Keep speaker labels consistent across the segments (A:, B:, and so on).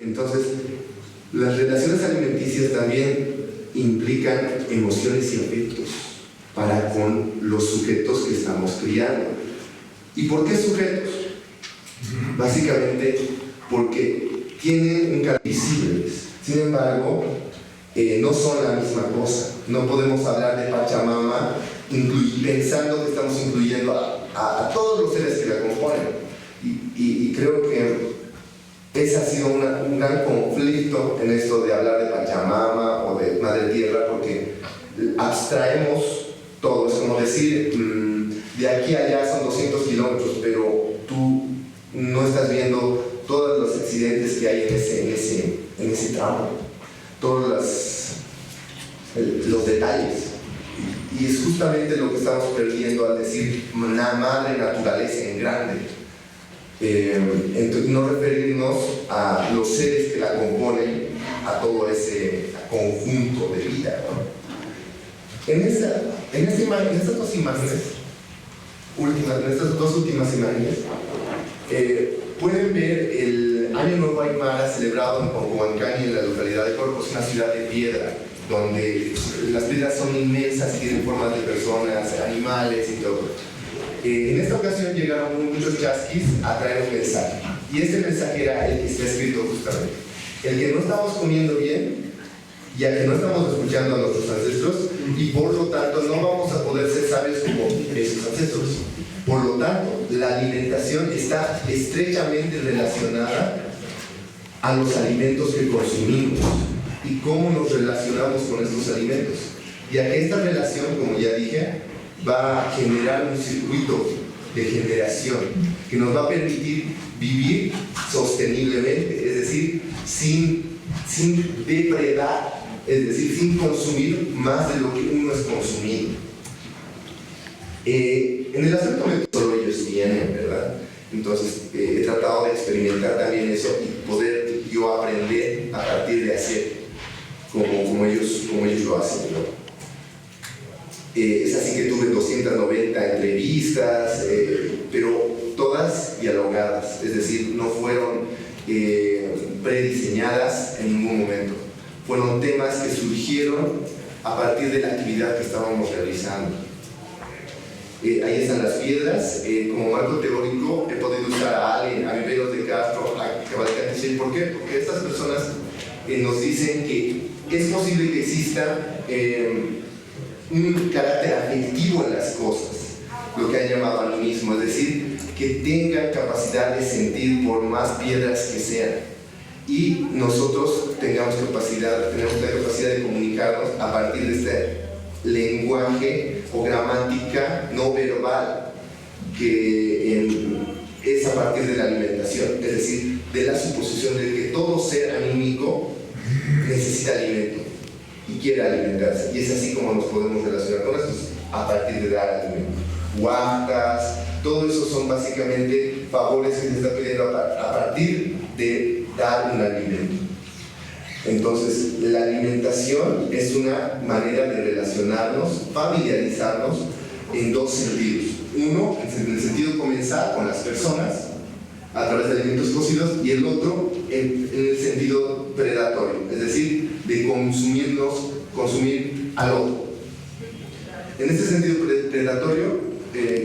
A: Entonces, las relaciones alimenticias también implican emociones y afectos para con los sujetos que estamos criando. ¿Y por qué sujetos? Básicamente porque tienen un carácter visibles. Sin embargo, no son la misma cosa. No podemos hablar de Pachamama pensando que estamos incluyendo a todos los seres que la componen. Y creo que ese ha sido un gran conflicto en esto de hablar de Pachamama o de Madre Tierra, porque abstraemos todo. Es como decir, de aquí a allá son 200 kilómetros, pero tú no estás viendo todos los accidentes que hay en ese tramo, todos los detalles. Y es justamente lo que estamos perdiendo al decir la madre naturaleza en grande. Entonces, no referirnos a los seres que la componen, a todo ese conjunto de vida, ¿no? En estas dos últimas imágenes, pueden ver el Año Nuevo Aymara celebrado en Concomancani, en la localidad de Corpus, una ciudad de piedra, donde las piedras son inmensas y tienen formas de personas, animales y todo. En esta ocasión llegaron muchos chasquis a traer un mensaje, y este mensaje era el que está escrito justamente: el que no estamos comiendo bien, ya que no estamos escuchando a nuestros ancestros, y por lo tanto no vamos a poder ser sabios como esos ancestros. Por lo tanto, la alimentación está estrechamente relacionada a los alimentos que consumimos y cómo nos relacionamos con estos alimentos, ya que esta relación, como ya dije, va a generar un circuito de generación que nos va a permitir vivir sosteniblemente, es decir, sin depredar, es decir, sin consumir más de lo que uno es consumido. En el aspecto médico solo ellos tienen, ¿verdad? Entonces he tratado de experimentar también eso y poder yo aprender a partir de hacer como ellos lo hacen, ¿no? Es así que tuve 290 entrevistas, pero todas dialogadas, es decir, no fueron prediseñadas en ningún momento. Fueron temas que surgieron a partir de la actividad que estábamos realizando. Ahí están las piedras. Como marco teórico he podido usar a Allen, a Viveros de Castro, a Cavalcanti. ¿Por qué? Porque estas personas nos dicen que es posible que exista un carácter afectivo en las cosas, lo que han llamado animismo, es decir, que tengan capacidad de sentir por más piedras que sean, y nosotros tenemos la capacidad de comunicarnos a partir de este lenguaje o gramática no verbal que es a partir de la alimentación, es decir, de la suposición de que todo ser anímico necesita alimento y quiere alimentarse, y es así como nos podemos relacionar con estos, a partir de dar alimento. Huacas, todo eso son básicamente favores que se está pidiendo a partir de dar un alimento. Entonces, la alimentación es una manera de relacionarnos, familiarizarnos en dos sentidos. Uno, en el sentido comensal con las personas, a través de alimentos cocidos, y el otro en el sentido predatorio, es decir, de consumir al otro. En este sentido predatorio,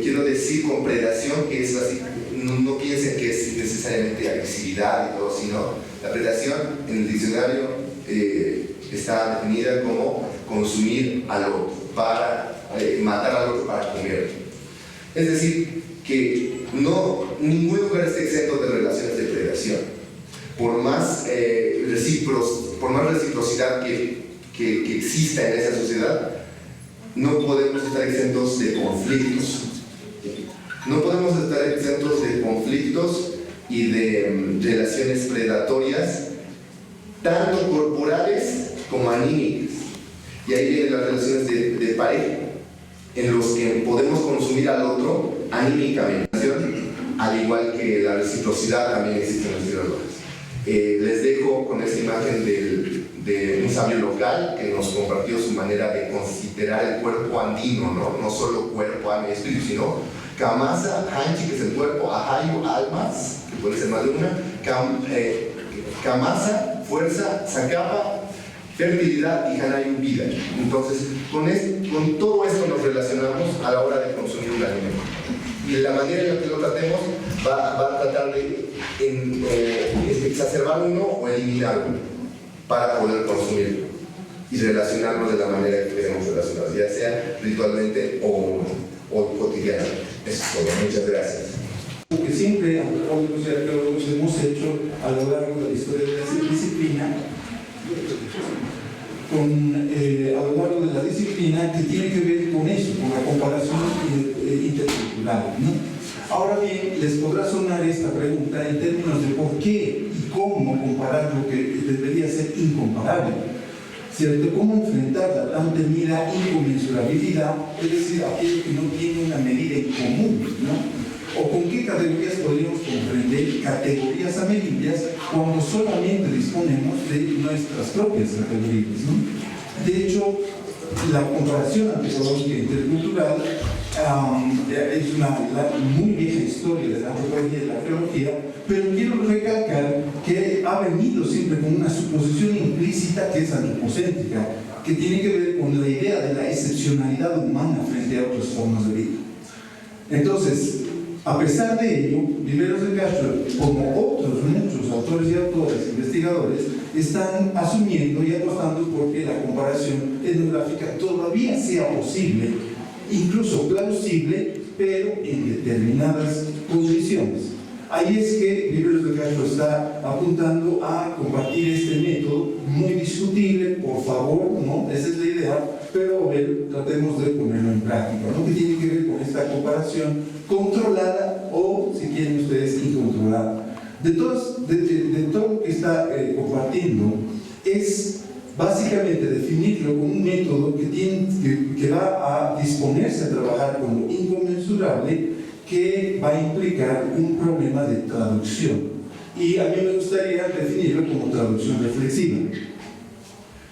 A: quiero decir con predación, que es así, no piensen que es necesariamente agresividad y todo, sino la predación en el diccionario está definida como consumir al otro, para matar al otro para comer. Es decir, que ningún lugar está exento de relaciones de predación. Por más reciprocidad que exista en esa sociedad, no podemos estar exentos de conflictos. No podemos estar exentos de conflictos y de relaciones predatorias, tanto corporales como anímicas. Y ahí vienen las relaciones de pareja, en los que podemos consumir al otro anímicamente, al igual que la reciprocidad también existe en los lugares. Les dejo con esta imagen de un sabio local que nos compartió su manera de considerar el cuerpo andino, no solo cuerpo, alma y espíritu, sino Kamasa, Hanchi, que es el cuerpo, Ahayu, almas, que puede ser más de una, Kamasa, fuerza, Sakapa, fertilidad y Hanayu, vida. Entonces, con todo esto nos relacionamos a la hora de consumir un alimento. Y la manera en la que lo tratemos va a tratar de exacerbar uno o eliminar uno para poder consumirlo y relacionarnos de la manera que queremos relacionarnos, ya sea ritualmente o cotidianamente. Eso es todo. Muchas gracias.
B: Que siempre antropólogos y arqueólogos hemos hecho a lo largo de la historia de la disciplina, a lo largo de la disciplina, que tiene que ver con eso, con la comparación intercultural, ¿no? Ahora bien, les podrá sonar esta pregunta en términos de por qué y cómo comparar lo que debería ser incomparable, ¿cierto? ¿Cómo enfrentar la tan temida inconmensurabilidad, es decir, aquello que no tiene una medida en común, ¿no? ¿O con qué categorías podríamos comprender categorías ameríndias cuando solamente disponemos de nuestras propias categorías, ¿no? De hecho, la comparación antropológica intercultural es una muy vieja historia de la antropología y de la arqueología, pero quiero recalcar que ha venido siempre con una suposición implícita que es antropocéntrica, que tiene que ver con la idea de la excepcionalidad humana frente a otras formas de vida. Entonces, a pesar de ello, Viveros de Castro, como otros muchos autores y autores, investigadores, están asumiendo y apostando por que la comparación etnográfica todavía sea posible, incluso plausible, pero en determinadas condiciones. Ahí es que Viveros de Castro está apuntando a compartir este método, muy discutible, por favor, ¿no? Esa es la idea, pero tratemos de ponerlo en práctica, ¿no? Que tiene que ver con esta comparación controlada o, si quieren ustedes, incontrolada. De todo lo que está compartiendo es básicamente definirlo como un método que va a disponerse a trabajar con lo inconmensurable, que va a implicar un problema de traducción. Y a mí me gustaría definirlo como traducción reflexiva.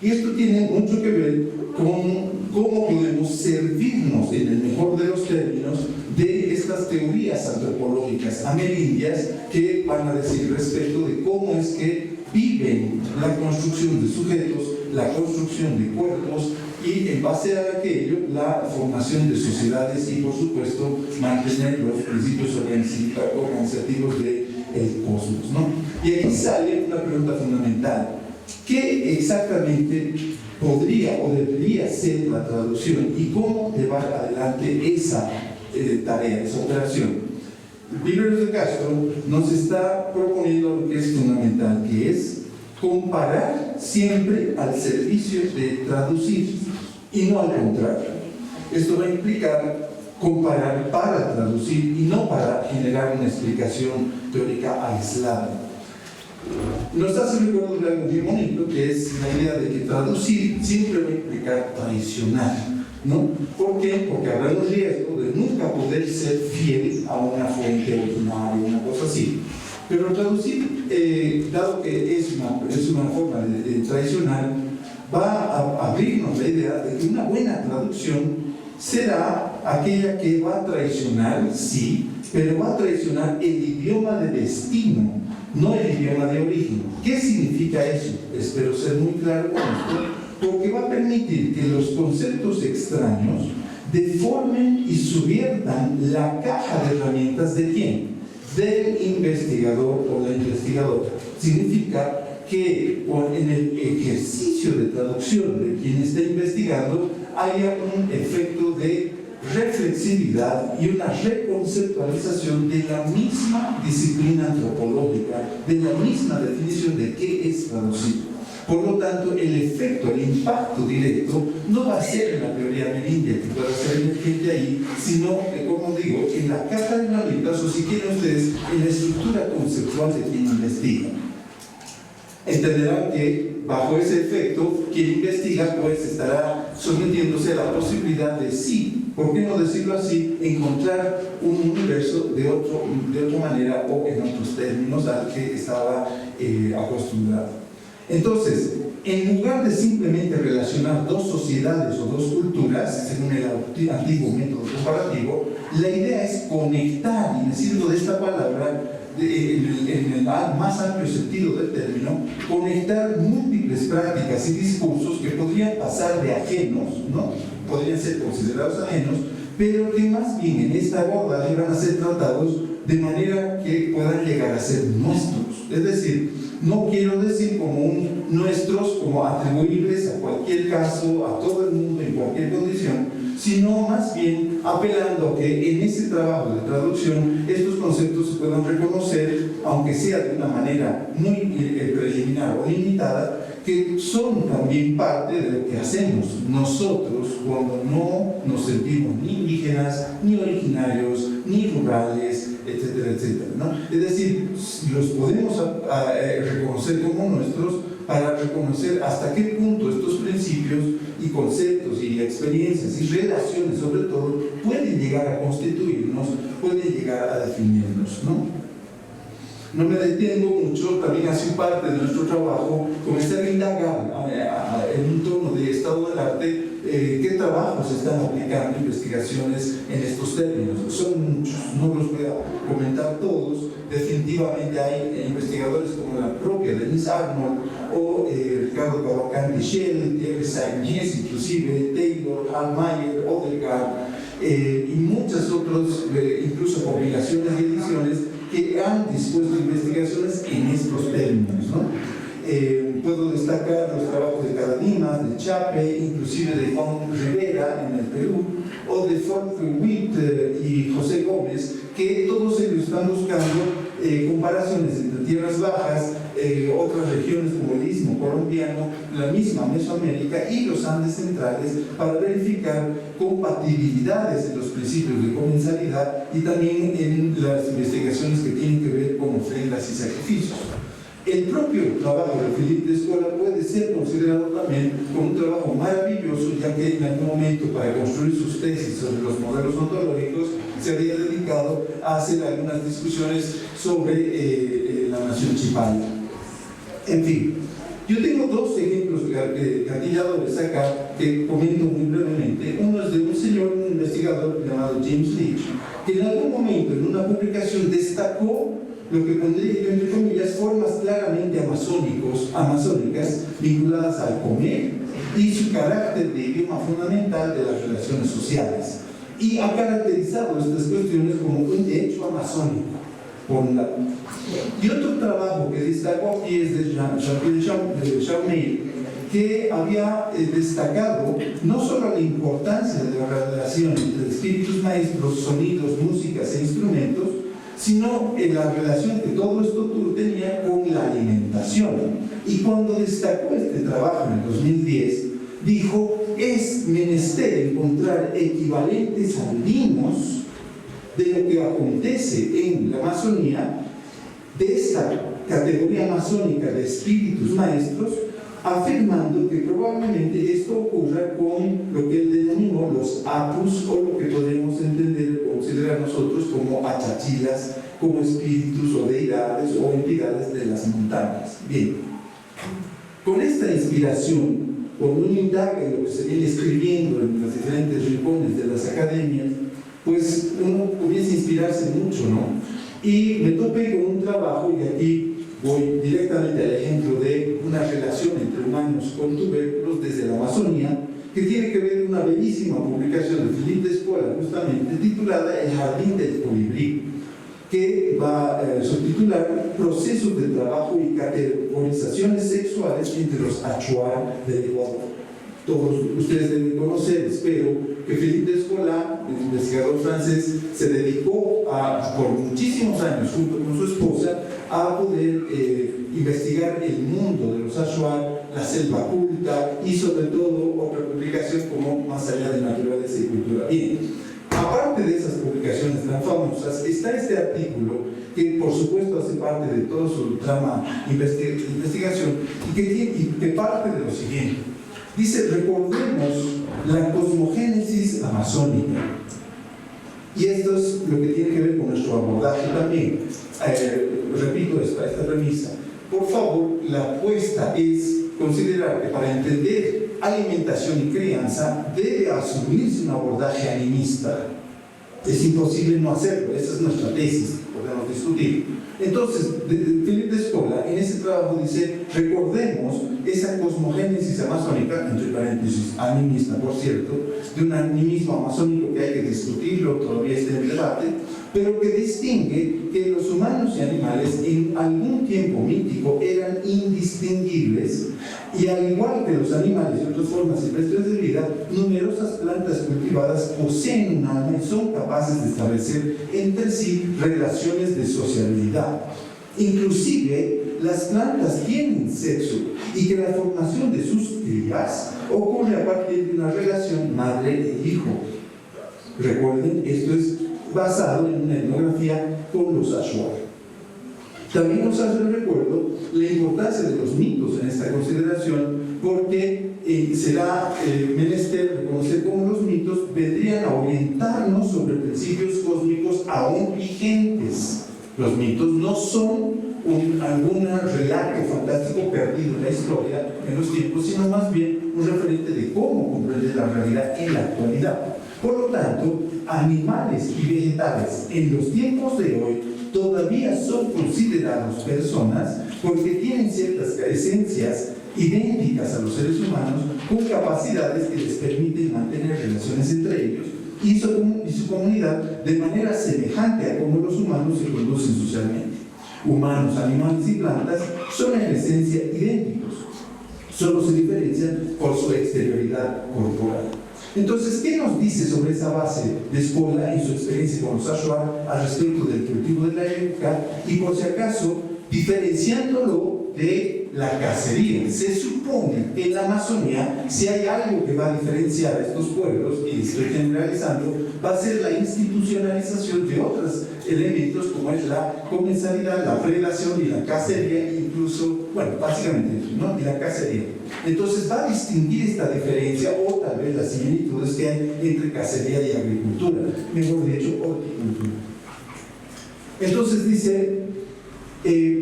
B: Y esto tiene mucho que ver con cómo podemos servirnos, en el mejor de los términos, de estas teorías antropológicas amerindias que van a decir respecto de cómo es que viven la construcción de sujetos, la construcción de cuerpos y, en base a aquello, la formación de sociedades y, por supuesto, mantener los principios organizativos del cosmos, ¿no? Y aquí sale una pregunta fundamental. ¿Qué exactamente podría o debería ser la traducción y cómo llevar adelante esa tarea, esa operación? Viveros de Castro nos está proponiendo lo que es fundamental, que es comparar siempre al servicio de traducir y no al contrario. Esto va a implicar comparar para traducir y no para generar una explicación teórica aislada. Nos hace recuerdo de algo muy bonito, que es la idea de que traducir siempre va a implicar traicionar, ¿no? ¿Por qué? Porque habrá un riesgo de nunca poder ser fiel a una fuente originaria, una cosa así. Pero traducir, dado que es una forma de traicionar, va a abrirnos la idea de que una buena traducción será aquella que va a traicionar, sí, pero va a traicionar el idioma de destino, no el idioma de origen. ¿Qué significa eso? Espero ser muy claro con esto, porque va a permitir que los conceptos extraños deformen y subviertan la caja de herramientas de quién? Del investigador o la investigadora. Significa que en el ejercicio de traducción de quien está investigando haya un efecto de reflexividad y una reconceptualización de la misma disciplina antropológica, de la misma definición de qué es traducir. Por lo tanto, el efecto, el impacto directo no va a ser en la teoría amerindia que pueda ser emergente ahí, sino, como digo, en la caja de herramientas, o si quieren ustedes, en la estructura conceptual de quien investiga. Entenderán que bajo ese efecto, quien investiga pues estará sometiéndose a la posibilidad de sí, ¿por qué no decirlo así?, encontrar un universo de otra manera o en otros términos al que estaba acostumbrado. Entonces, en lugar de simplemente relacionar dos sociedades o dos culturas, según el antiguo método comparativo, la idea es conectar, y decirlo de esta palabra, en el más amplio sentido del término, conectar múltiples prácticas y discursos que podrían pasar de ajenos, ¿no? Podrían ser considerados ajenos, pero que más bien en esta abordaje van a ser tratados de manera que puedan llegar a ser nuestros. Es decir, no quiero decir como nuestros, como atribuibles a cualquier caso, a todo el mundo, en cualquier condición, sino más bien apelando a que en ese trabajo de traducción estos conceptos se puedan reconocer, aunque sea de una manera muy preliminar o limitada, que son también parte de lo que hacemos nosotros cuando no nos sentimos ni indígenas, ni originarios, ni rurales, etcétera, etcétera, ¿no? Es decir, los podemos reconocer como nuestros para reconocer hasta qué punto estos principios y conceptos y experiencias y relaciones, sobre todo, pueden llegar a constituirnos, pueden llegar a definirnos, ¿no? No me detengo mucho, también hace parte de nuestro trabajo comenzar a indagar en un tono de estado del arte qué trabajos se están aplicando, investigaciones en estos términos. Son muchos, no los voy a comentar todos. Definitivamente hay investigadores como la propia Denise Arnold o Ricardo Cabacán Michel, Thierry Sagnies, inclusive Taylor, Hal Mayer, Odegaard y muchas otras, incluso compilaciones y ediciones que han dispuesto investigaciones en estos términos, ¿no? Puedo destacar los trabajos de Caradimas, de Chape, inclusive de Juan Rivera en el Perú, o de Folke Witt y José Gómez, que todos ellos están buscando comparaciones entre tierras bajas, otras regiones como el Istmo colombiano, la misma Mesoamérica y los Andes centrales, para verificar compatibilidades en los principios de comensalidad y también en las investigaciones que tienen que ver con ofrendas y sacrificios. El propio trabajo de Philippe Descola puede ser considerado también como un trabajo maravilloso, ya que en algún momento, para construir sus tesis sobre los modelos ontológicos, se había dedicado a hacer algunas discusiones sobre la nación chipala. En fin, yo tengo dos ejemplos gatilladores acá que comento muy brevemente. Uno es de un señor, un investigador llamado James Leach, que en algún momento en una publicación destacó lo que pondría yo entre comillas formas claramente amazónicas vinculadas al comer y su carácter de idioma fundamental de las relaciones sociales, y ha caracterizado estas cuestiones como un hecho amazónico por un lado. Y otro trabajo que destacó aquí es de Jean-Pierre Charmel, que había destacado no solo la importancia de la relación entre espíritus maestros, sonidos, músicas e instrumentos, sino en la relación que todo esto tenía con la alimentación. Y cuando destacó este trabajo en el 2010, dijo: es menester encontrar equivalentes andinos de lo que acontece en la Amazonía, de esta categoría amazónica de espíritus maestros, afirmando que probablemente esto ocurra con lo que él denominó los apus, o lo que podemos entender o considerar nosotros como achachilas, como espíritus o deidades o entidades de las montañas. Bien, con esta inspiración, cuando uno indaga en lo que se viene escribiendo en los diferentes rincones de las academias, pues uno comienza a inspirarse mucho, ¿no? Y me topé con un trabajo, y aquí voy directamente al ejemplo de una relación entre humanos con tubérculos desde la Amazonía, que tiene que ver con una bellísima publicación de Philippe Descola, justamente titulada El jardín del colibrí, que va a subtitular Procesos de trabajo y categorizaciones sexuales entre los Achuar del Ecuador. Todos ustedes deben conocer, espero, que Philippe Descola, el investigador francés, se dedicó por muchísimos años, junto con su esposa, a poder investigar el mundo de los Achuar, la selva culta y sobre todo otra publicación como Más allá de naturaleza y cultura. Bien, aparte de esas publicaciones tan famosas, está este artículo que por supuesto hace parte de todo su trama investigación y que parte de lo siguiente. Dice: recordemos la cosmogénesis amazónica. Y esto es lo que tiene que ver con nuestro abordaje también. Repito esta premisa. Por favor, la apuesta es considerar que para entender alimentación y crianza debe asumirse un abordaje animista. Es imposible no hacerlo, esa es nuestra tesis podemos discutir. Entonces, Philip Descola en ese trabajo dice, recordemos esa cosmogénesis amazónica, entre paréntesis, animista por cierto, de un animismo amazónico que hay que discutirlo, todavía está en debate, pero que distingue que los humanos y animales en algún tiempo mítico eran indistinguibles, y al igual que los animales y otras formas silvestres de vida, numerosas plantas cultivadas poseen un alma y son capaces de establecer entre sí relaciones de sociabilidad. Inclusive, las plantas tienen sexo y que la formación de sus crías ocurre a partir de una relación madre e hijo. Recuerden, esto es basado en una etnografía con los Ashuar. También nos hace el recuerdo la importancia de los mitos en esta consideración, porque será menester reconocer cómo los mitos vendrían a orientarnos sobre principios cósmicos aún vigentes. Los mitos no son algún relato fantástico perdido en la historia en los tiempos, sino más bien un referente de cómo comprender la realidad en la actualidad. Por lo tanto, animales y vegetales en los tiempos de hoy todavía son considerados personas porque tienen ciertas esencias idénticas a los seres humanos, con capacidades que les permiten mantener relaciones entre ellos y su comunidad de manera semejante a cómo los humanos se conducen socialmente. Humanos, animales y plantas son en esencia idénticos, solo se diferencian por su exterioridad corporal. Entonces, ¿qué nos dice sobre esa base de Descola en su experiencia con los Ashuar al respecto del cultivo de la yuca? Y por si acaso, diferenciándolo de la cacería. Se supone que en la Amazonía, si hay algo que va a diferenciar a estos pueblos, y estoy generalizando, va a ser la institucionalización de otros elementos como es la comensalidad, la predación y la cacería, incluso, bueno, básicamente eso, ¿no? Y la cacería. Entonces va a distinguir esta diferencia, o tal vez las similitudes que hay entre cacería y agricultura, mejor dicho, horticultura. Entonces dice,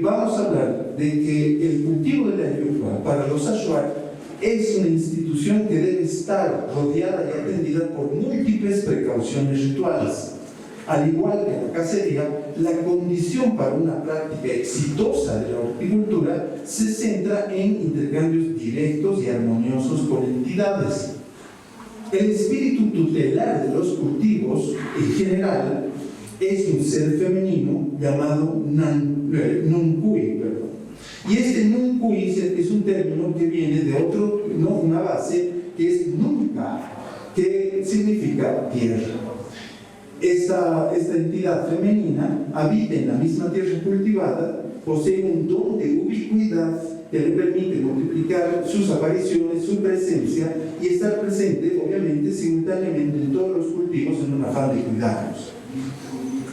B: vamos a hablar de que el cultivo de la yuca para los Ashuar es una institución que debe estar rodeada y atendida por múltiples precauciones rituales. Al igual que la cacería, la condición para una práctica exitosa de la horticultura se centra en intercambios directos y armoniosos con entidades. El espíritu tutelar de los cultivos, en general, es un ser femenino llamado Nuncui. Y este Nuncui es un término que viene de una base que es Nunca, que significa tierra. Esta entidad femenina habita en la misma tierra cultivada, posee un don de ubicuidad que le permite multiplicar sus apariciones, su presencia y estar presente, obviamente, simultáneamente en todos los cultivos en un afán de cuidarlos.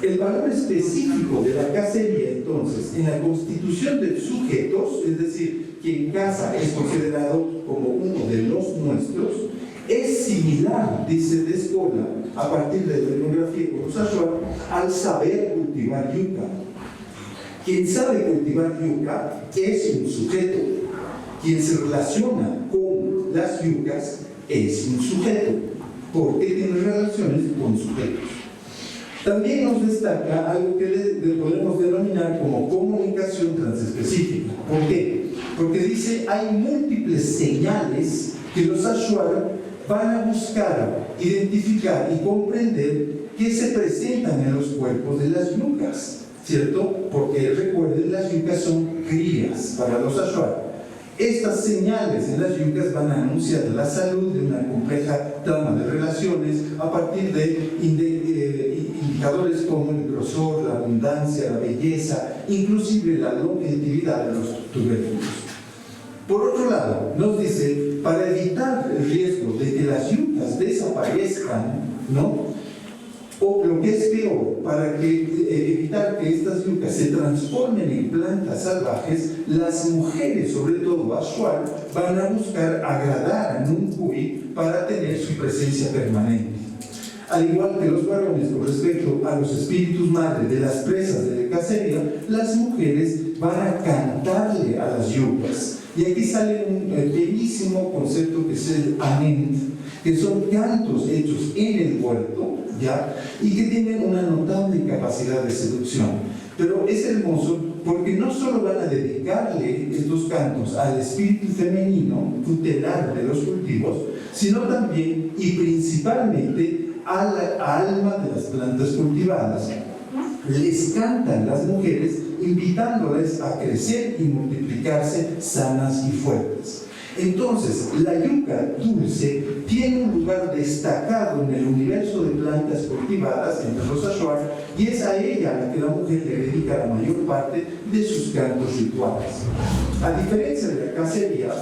B: El valor específico de la cacería, entonces, en la constitución de sujetos, es decir, quien caza es considerado como uno de los nuestros, es similar, dice Descola, a partir de la etnografía con los Ashuar, al saber cultivar yuca. Quien sabe cultivar yuca es un sujeto. Quien se relaciona con las yucas es un sujeto, porque tiene relaciones con sujetos. También nos destaca algo que podemos denominar como comunicación transespecífica. ¿Por qué? Porque dice, hay múltiples señales que los Ashuar van a buscar, identificar y comprender que se presentan en los cuerpos de las yucas, ¿cierto? Porque recuerden, las yucas son crías para los Ashuar. Estas señales en las yucas van a anunciar la salud de una compleja trama de relaciones a partir de indicadores como el grosor, la abundancia, la belleza, inclusive la longevidad de los tubérculos. Por otro lado, nos dice, para evitar el riesgo de que las yucas desaparezcan, ¿no? O lo que es peor, para evitar que estas yucas se transformen en plantas salvajes, las mujeres, sobre todo Ashuar, van a buscar agradar a Nuncui para tener su presencia permanente. Al igual que los varones con respecto a los espíritus madre de las presas de la cacería, las mujeres van a cantarle a las yucas. Y aquí sale un bellísimo concepto que es el anent, que son cantos hechos en el huerto, ¿ya? Y que tienen una notable capacidad de seducción. Pero es hermoso porque no solo van a dedicarle estos cantos al espíritu femenino tutelar de los cultivos, sino también y principalmente al alma de las plantas cultivadas. Les cantan las mujeres invitándoles a crecer y multiplicarse sanas y fuertes. Entonces, la yuca dulce tiene un lugar destacado en el universo de plantas cultivadas entre los Achuar, y es a ella a la que la mujer le dedica la mayor parte de sus cantos rituales. A diferencia de la cacería,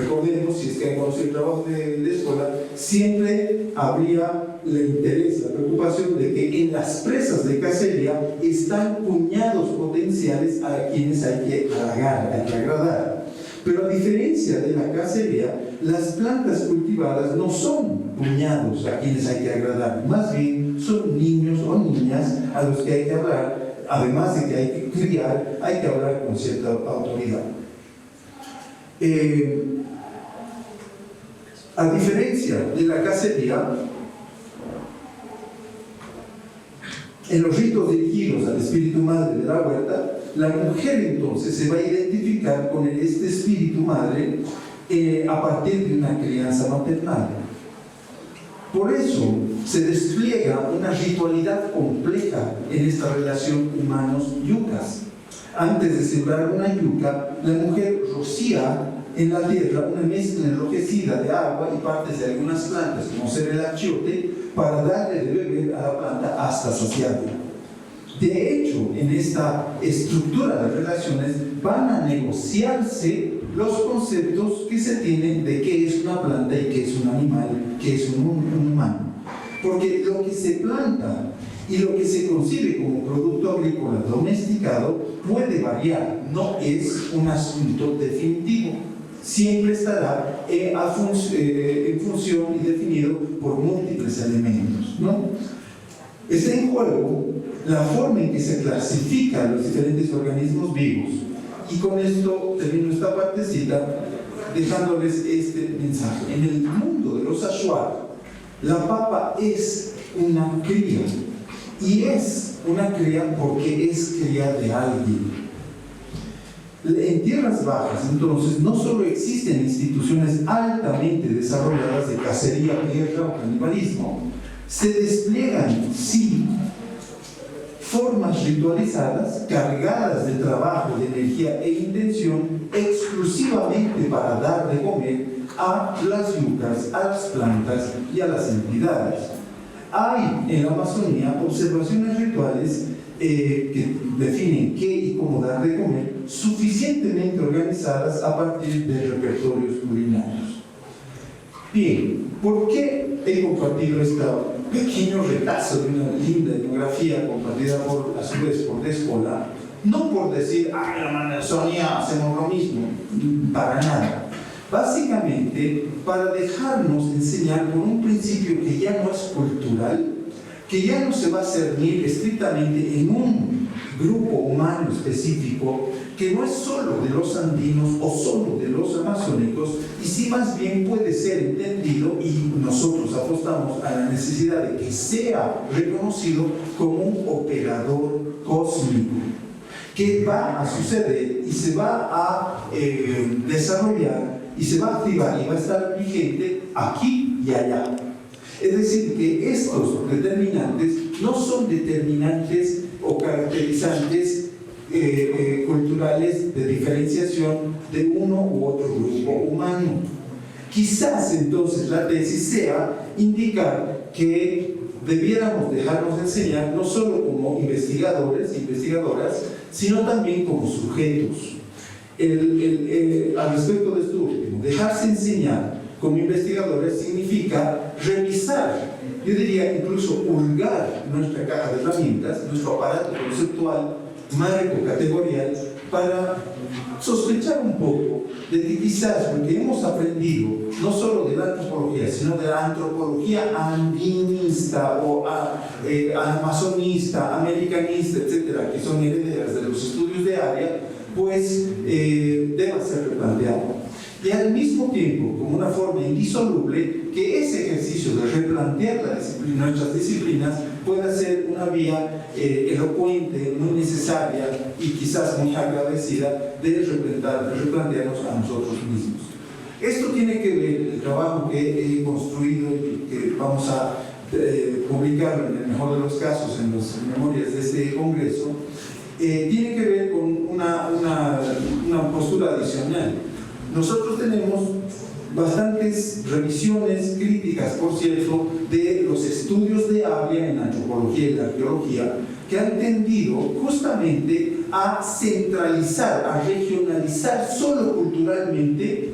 B: recordemos, si es que hay conocido el trabajo de escuela, siempre habría el interés, la preocupación de que en las presas de cacería están cuñados potenciales a quienes hay que halagar, hay que agradar. Pero a diferencia de la cacería, las plantas cultivadas no son cuñados a quienes hay que agradar, más bien son niños o niñas a los que hay que hablar, además de que hay que criar, hay que hablar con cierta autoridad. A diferencia de la cacería, en los ritos dirigidos al espíritu madre de la huerta, la mujer entonces se va a identificar con este espíritu madre a partir de una crianza maternal. Por eso se despliega una ritualidad compleja en esta relación humanos-yucas. Antes de sembrar una yuca, la mujer rocía en la tierra una mezcla enrojecida de agua y partes de algunas plantas, como ser el achiote, para darle de beber a la planta hasta saciarla. De hecho, en esta estructura de relaciones van a negociarse los conceptos que se tienen de qué es una planta y qué es un animal, qué es un humano. Porque lo que se planta y lo que se concibe como producto agrícola domesticado puede variar, no es un asunto definitivo. Siempre estará en función y definido por múltiples elementos, ¿no? Está en juego la forma en que se clasifican los diferentes organismos vivos. Y con esto termino esta partecita dejándoles este mensaje. En el mundo de los Achuar, la papa es una cría. Y es una cría porque es cría de alguien. En tierras bajas, entonces, no solo existen instituciones altamente desarrolladas de cacería, guerra o canibalismo, se despliegan, sí, formas ritualizadas, cargadas de trabajo, de energía e intención, exclusivamente para dar de comer a las yucas, a las plantas y a las entidades. Hay en la Amazonía observaciones rituales que definen qué y cómo dar de comer, suficientemente organizadas a partir de repertorios culinarios. Bien, ¿por qué he compartido este pequeño retazo de una linda etnografía compartida a su vez por Descola? No por decir, en la Amazonía hacemos lo mismo, para nada. Básicamente, para dejarnos enseñar con un principio que ya no es cultural, que ya no se va a cernir estrictamente en un grupo humano específico, que no es solo de los andinos o solo de los amazónicos, y sí más bien puede ser entendido, y nosotros apostamos a la necesidad de que sea reconocido como un operador cósmico, que va a suceder y se va a desarrollar y se va a activar y va a estar vigente aquí y allá. Es decir, que estos determinantes no son determinantes o caracterizantes culturales de diferenciación de uno u otro grupo humano. Quizás entonces la tesis sea indicar que debiéramos dejarnos enseñar no solo como investigadores e investigadoras, sino también como sujetos. Al respecto de esto último, dejarse enseñar como investigadores significa revisar, yo diría incluso hurgar nuestra caja de herramientas, nuestro aparato conceptual, marco categorial, para sospechar un poco de que quizás lo que hemos aprendido, no solo de la antropología, sino de la antropología andinista o amazonista, americanista, etcétera, que son herederas de los estudios de área, pues deba ser replanteado. y al mismo tiempo, como una forma indisoluble, que ese ejercicio de replantear nuestras disciplinas pueda ser una vía elocuente, muy necesaria y quizás muy agradecida de replantearnos a nosotros mismos. Esto tiene que ver, el trabajo que he construido y que vamos a publicar en el mejor de los casos en las memorias de este congreso, tiene que ver con una postura adicional. Nosotros tenemos bastantes revisiones críticas, por cierto, de los estudios de habla en antropología y la arqueología, que han tendido justamente a centralizar, a regionalizar solo culturalmente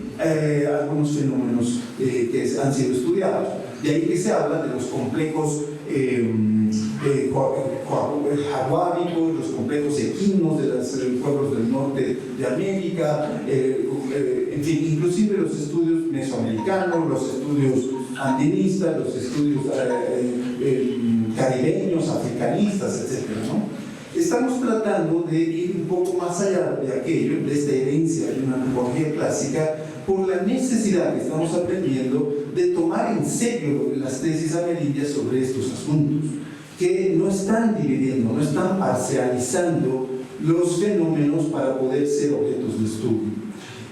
B: algunos fenómenos que han sido estudiados. De ahí que se habla de los complejos jaguáricos, los complejos equinos de los pueblos del norte de América, en fin, inclusive los estudios mesoamericanos, los estudios andinistas, los estudios caribeños, africanistas, etc., ¿no? Estamos tratando de ir un poco más allá de aquello, de esta herencia de una antropología clásica, por la necesidad que estamos aprendiendo de tomar en serio las tesis amerindias sobre estos asuntos, que no están dividiendo, no están parcializando los fenómenos para poder ser objetos de estudio.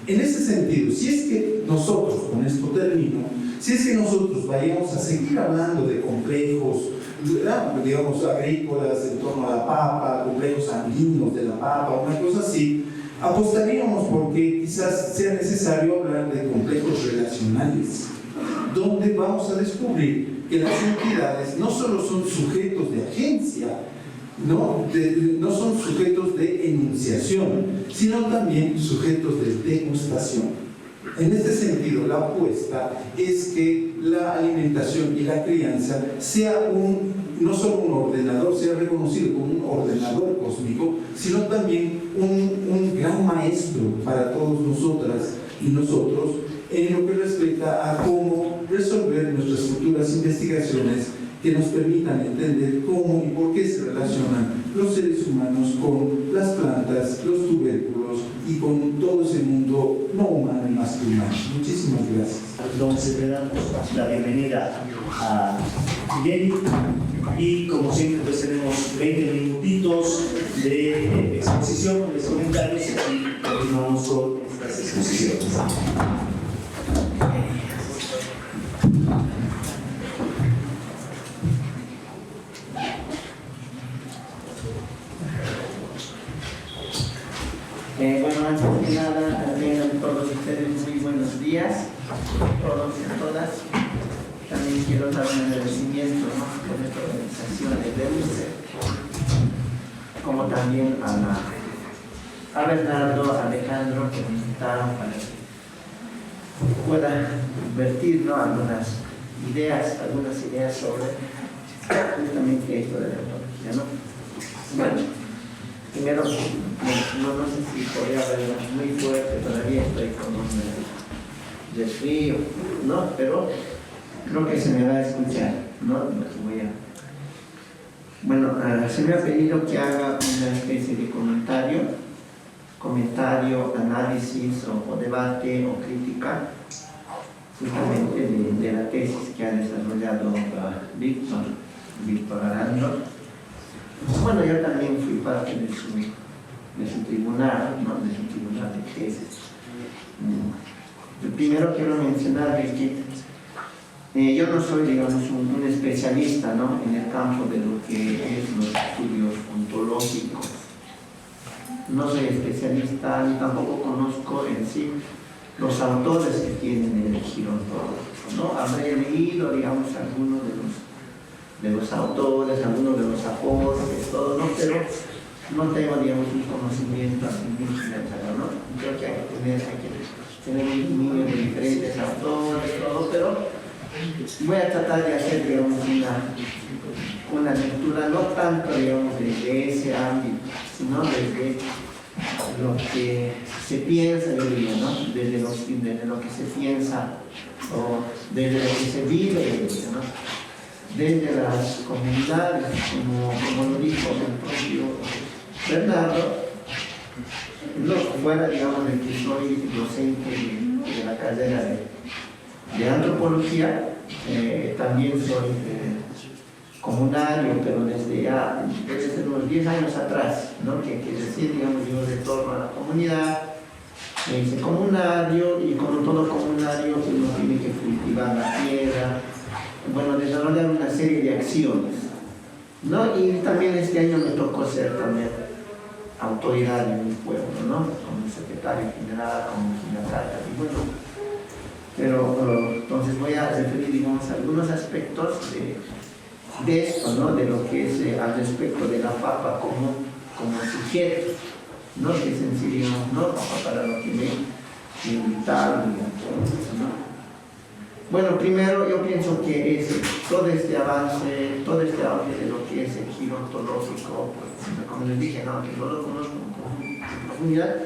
B: En ese sentido, si es que nosotros, con esto termino, si es que nosotros vayamos a seguir hablando de complejos, digamos, agrícolas en torno a la papa, complejos andinos de la papa, una cosa así, apostaríamos porque quizás sea necesario hablar de complejos relacionales, donde vamos a descubrir que las entidades no solo son sujetos de agencia, no son sujetos de enunciación, sino también sujetos de degustación. En este sentido, la apuesta es que la alimentación y la crianza sea no solo un ordenador, sea reconocido como un ordenador cósmico, sino también un gran maestro para todos nosotras y nosotros en lo que respecta a cómo resolver nuestras futuras investigaciones que nos permitan entender cómo y por qué se relacionan los seres humanos con las plantas, los tubérculos y con todo ese mundo no humano y más que humano. Muchísimas gracias.
C: Entonces le damos la bienvenida a Jenny y como siempre pues tenemos 20 minutitos de exposición, de comentarios y continuamos con estas exposiciones.
D: Bueno, antes que nada, también a todos ustedes muy buenos días, todos y a todas. También quiero dar un agradecimiento, ¿no?, por esta organización de UCE, como también a Bernardo, a Alejandro, que me invitaron para que pueda vertir, ¿no?, algunas ideas sobre justamente esto de la antropología, ¿no? Bueno. Primero, no sé si podría hablar muy fuerte, todavía estoy con un resfrío, ¿no? Pero creo que se me va a escuchar, ¿no? Bueno, se me ha pedido que haga una especie de comentario, análisis o debate o crítica justamente de la tesis que ha desarrollado Víctor Arando. Bueno, yo también fui parte de su tribunal, ¿no?, de su tribunal de tesis. Primero quiero mencionar que yo no soy, digamos, un especialista, ¿no?, en el campo de lo que es los estudios ontológicos. No soy especialista ni tampoco conozco en sí los autores que tienen el giro ontológico, ¿no? Habré leído, digamos, algunos de los autores, algunos de los aportes, todo, ¿no? Pero no tengo, digamos, un conocimiento así muy general, ¿no? Creo que hay que tener un dominio de diferentes autores, todo, pero voy a tratar de hacer, digamos, una lectura no tanto, digamos, desde ese ámbito, sino desde lo que se piensa, yo diría, ¿no? Desde lo que se piensa o desde lo que se vive, ¿no?, desde las comunidades, como lo dijo el propio Bernardo, no fuera, digamos, de que soy docente de la carrera de antropología. También soy comunario, pero desde unos 10 años atrás, ¿no? que decir, digamos, yo retorno a la comunidad, me hice comunario, y como todo comunario uno tiene que cultivar la tierra, bueno, desarrollar una serie de acciones, ¿no? Y también este año me tocó ser también autoridad en mi pueblo, ¿no? Como secretario general, como sindicato, y bueno, pero entonces voy a referir, digamos, algunos aspectos de esto, ¿no? De lo que es al respecto de la papa como sujeto, ¿no? Que es en sí, digamos, ¿no? Para lo que me invitaron, digamos, ¿no? Bueno, primero yo pienso que todo este avance de lo que es el giro ontológico, pues, como les dije, no, que no lo conozco en profundidad,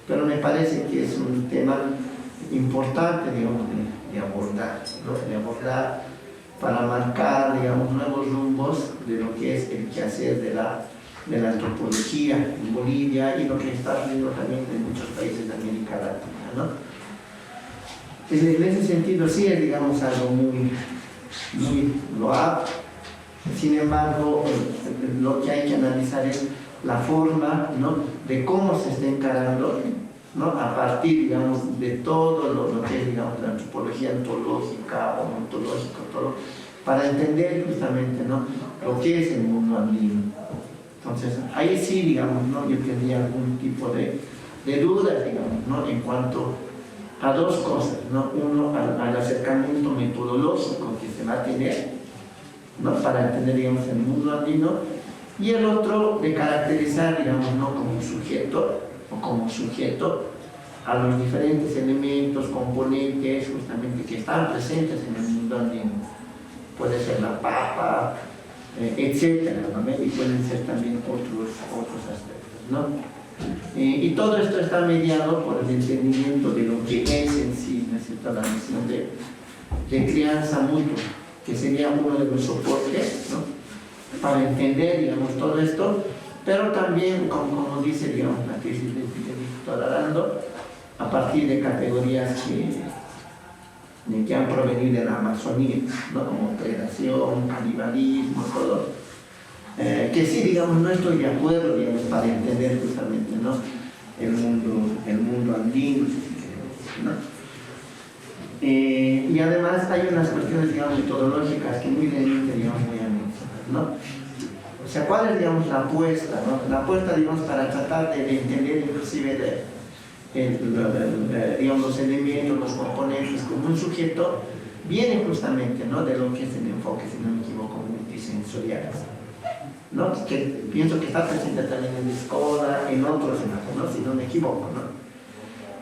D: pero me parece que es un tema importante, digamos, de abordar, ¿no? De abordar para marcar, digamos, nuevos rumbos de lo que es el quehacer de la antropología en Bolivia y lo que está sucediendo también en muchos países de América Latina, ¿no? En ese sentido sí es, digamos, algo muy loable. Sin embargo, lo que hay que analizar es la forma, ¿no? de cómo se está encarando, ¿no? a partir, digamos, de todo lo que es, digamos, la antropología ontológica o ontológico, todo, para entender justamente, ¿no? lo que es el mundo andino. Entonces, ahí sí, digamos, ¿no? yo tendría algún tipo de dudas, digamos, ¿no? en cuanto a dos cosas, ¿no? Uno, al acercamiento metodológico que se va a tener, ¿no? para entender, digamos, el mundo andino, y el otro de caracterizar, digamos, ¿no? como sujeto a los diferentes elementos, componentes justamente que están presentes en el mundo andino. Puede ser la papa, etcétera, ¿no? y pueden ser también otros aspectos, ¿no? Y todo esto está mediado por el entendimiento de lo que es en sí, ¿no es cierto?, la misión de crianza mutua, que sería uno de los soportes, ¿no? para entender, digamos, todo esto, pero también, como dice, digamos, la tesis del doctor Arando, a partir de categorías que han provenido de la Amazonía, ¿no? como predación, canibalismo, todo. Que sí, digamos, no estoy de acuerdo, digamos, para entender justamente, ¿no? el mundo andino, ¿no? Y además hay unas cuestiones, digamos, metodológicas que muy bien, digamos, voy a mencionar, ¿no? O sea, ¿cuál es, digamos, la apuesta, ¿no? La apuesta, digamos, para tratar de entender inclusive digamos, los elementos, los componentes como un sujeto, viene justamente, ¿no? de lo que es el enfoque, si no me equivoco, multisensorial, ¿no? que pienso que está presente también en la escuela, en otros, ¿no? si no me equivoco, ¿no?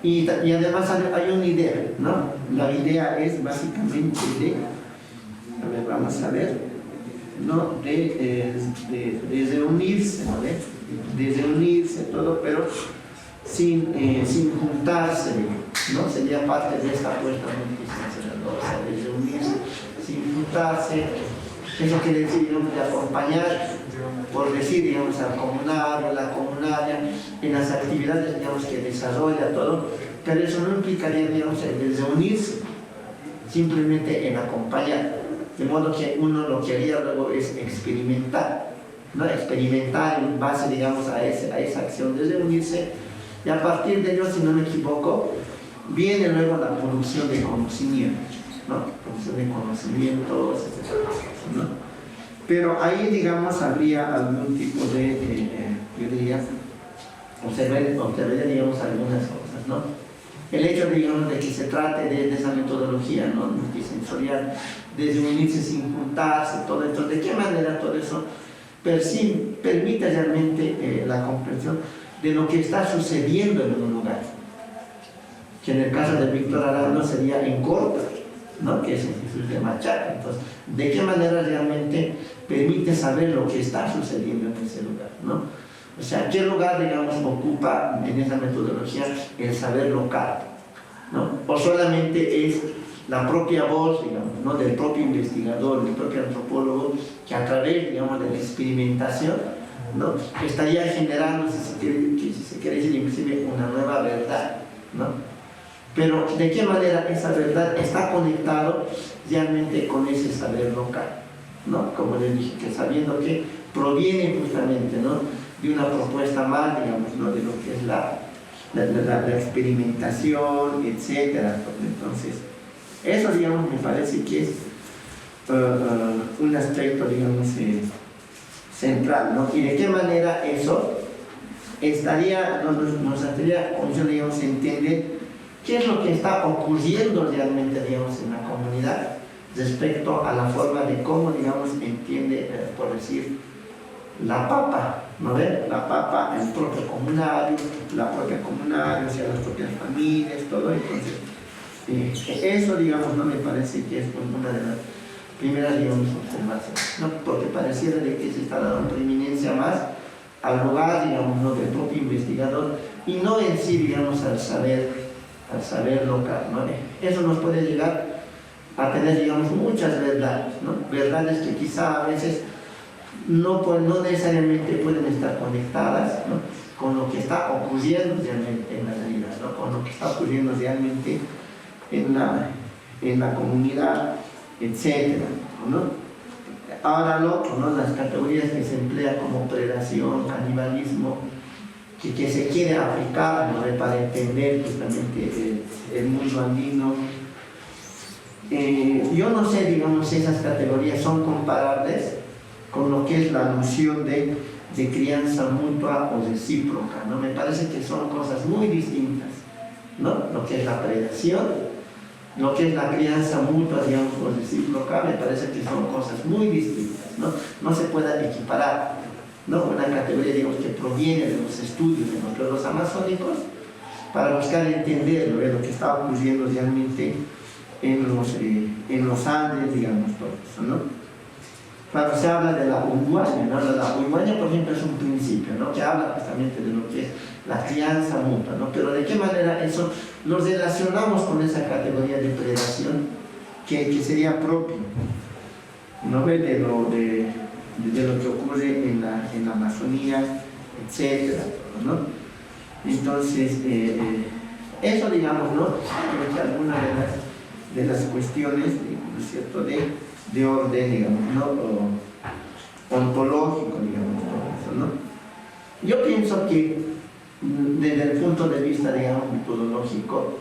D: Y además hay una idea, ¿no? La idea es básicamente vamos a ver, ¿no? de reunirse, ¿no? de reunirse todo, pero sin juntarse, ¿no? Sería parte de esta apuesta multisensorial, ¿no? O sea, de reunirse sin juntarse. Eso quiere decir, digamos, de acompañar, por decir, digamos, al comunario, a la comunaria, en las actividades, digamos, que desarrolla todo, pero eso no implicaría, digamos, el reunirse, simplemente en acompañar, de modo que uno lo que haría luego es experimentar, ¿no? Experimentar en base, digamos, a esa acción de reunirse, y a partir de ello, si no me equivoco, viene luego la producción de conocimientos, ¿no? Producción de conocimientos, etc., ¿no? Pero ahí, digamos, habría algún tipo de, yo diría, observaría, digamos, algunas cosas, ¿no? El hecho, digamos, de que se trate de esa metodología, ¿no? multisensorial, de reunirse sin juntarse, todo esto, ¿de qué manera todo eso permite realmente la comprensión de lo que está sucediendo en un lugar? Que en el caso de Víctor Arando sería en Corta, ¿no? que es en Jesús de Machaca. Entonces, ¿de qué manera realmente permite saber lo que está sucediendo en ese lugar, ¿no? O sea, ¿qué lugar, digamos, ocupa en esa metodología el saber local, ¿no? O solamente es la propia voz, digamos, ¿no? del propio investigador, del propio antropólogo, que a través, digamos, de la experimentación, ¿no? estaría generando, si se quiere decir, inclusive una nueva verdad, ¿no? pero de qué manera esa verdad está conectado realmente con ese saber local, ¿no? Como les dije, que sabiendo que proviene justamente, ¿no?, de una propuesta más, digamos, ¿no?, de lo que es la experimentación, etcétera. Entonces, eso, digamos, me parece que es un aspecto, digamos, central, ¿no? Y de qué manera eso nos haría, digamos, entender qué es lo que está ocurriendo realmente, digamos, en la comunidad respecto a la forma de cómo, digamos, entiende, por decir, la papa, ¿no ve? La papa, el propio comunario, la propia comunario, o sea, las propias familias, todo. Entonces, eso, digamos, no me parece que es una de las primeras, digamos, observaciones, ¿no? Porque pareciera de que se está dando preeminencia más al lugar, digamos, ¿no?, del propio investigador, y no en sí, digamos, al saber local, ¿no? Eso nos puede llegar a tener, digamos, muchas verdades, ¿no? Verdades que quizá a veces no necesariamente pueden estar conectadas, ¿no?, con lo que está ocurriendo realmente en la realidad, ¿no?, con lo que está ocurriendo realmente en la comunidad, etcétera, ¿no? Ahora lo otro, ¿no?, las categorías que se emplean como predación, canibalismo, que se quiere aplicar, ¿no?, para entender justamente el mundo andino. Yo no sé, digamos, si esas categorías son comparables con lo que es la noción de crianza mutua o recíproca, ¿no? Me parece que son cosas muy distintas, ¿no? Lo que es la predación, lo que es la crianza mutua, digamos, o recíproca, me parece que son cosas muy distintas, ¿no? No se puede equiparar, ¿no?, una categoría, digamos, que proviene de los estudios de los pueblos amazónicos para buscar entender lo que está ocurriendo realmente en los Andes, digamos, todo eso, ¿no? Cuando se habla de la Uruguaya, ¿no? La Uruguaya, por ejemplo, es un principio, ¿no?, que habla justamente de lo que es la crianza mutua, ¿no? Pero de qué manera eso lo relacionamos con esa categoría de predación que sería propio, ¿no?, de lo que ocurre en la Amazonía, etcétera, ¿no? Entonces, eso, digamos, ¿no?, creo que alguna de las cuestiones, ¿no es cierto?, de orden, digamos, ¿no?, ontológico, digamos, todo eso, ¿no? Yo pienso que desde el punto de vista, digamos, metodológico,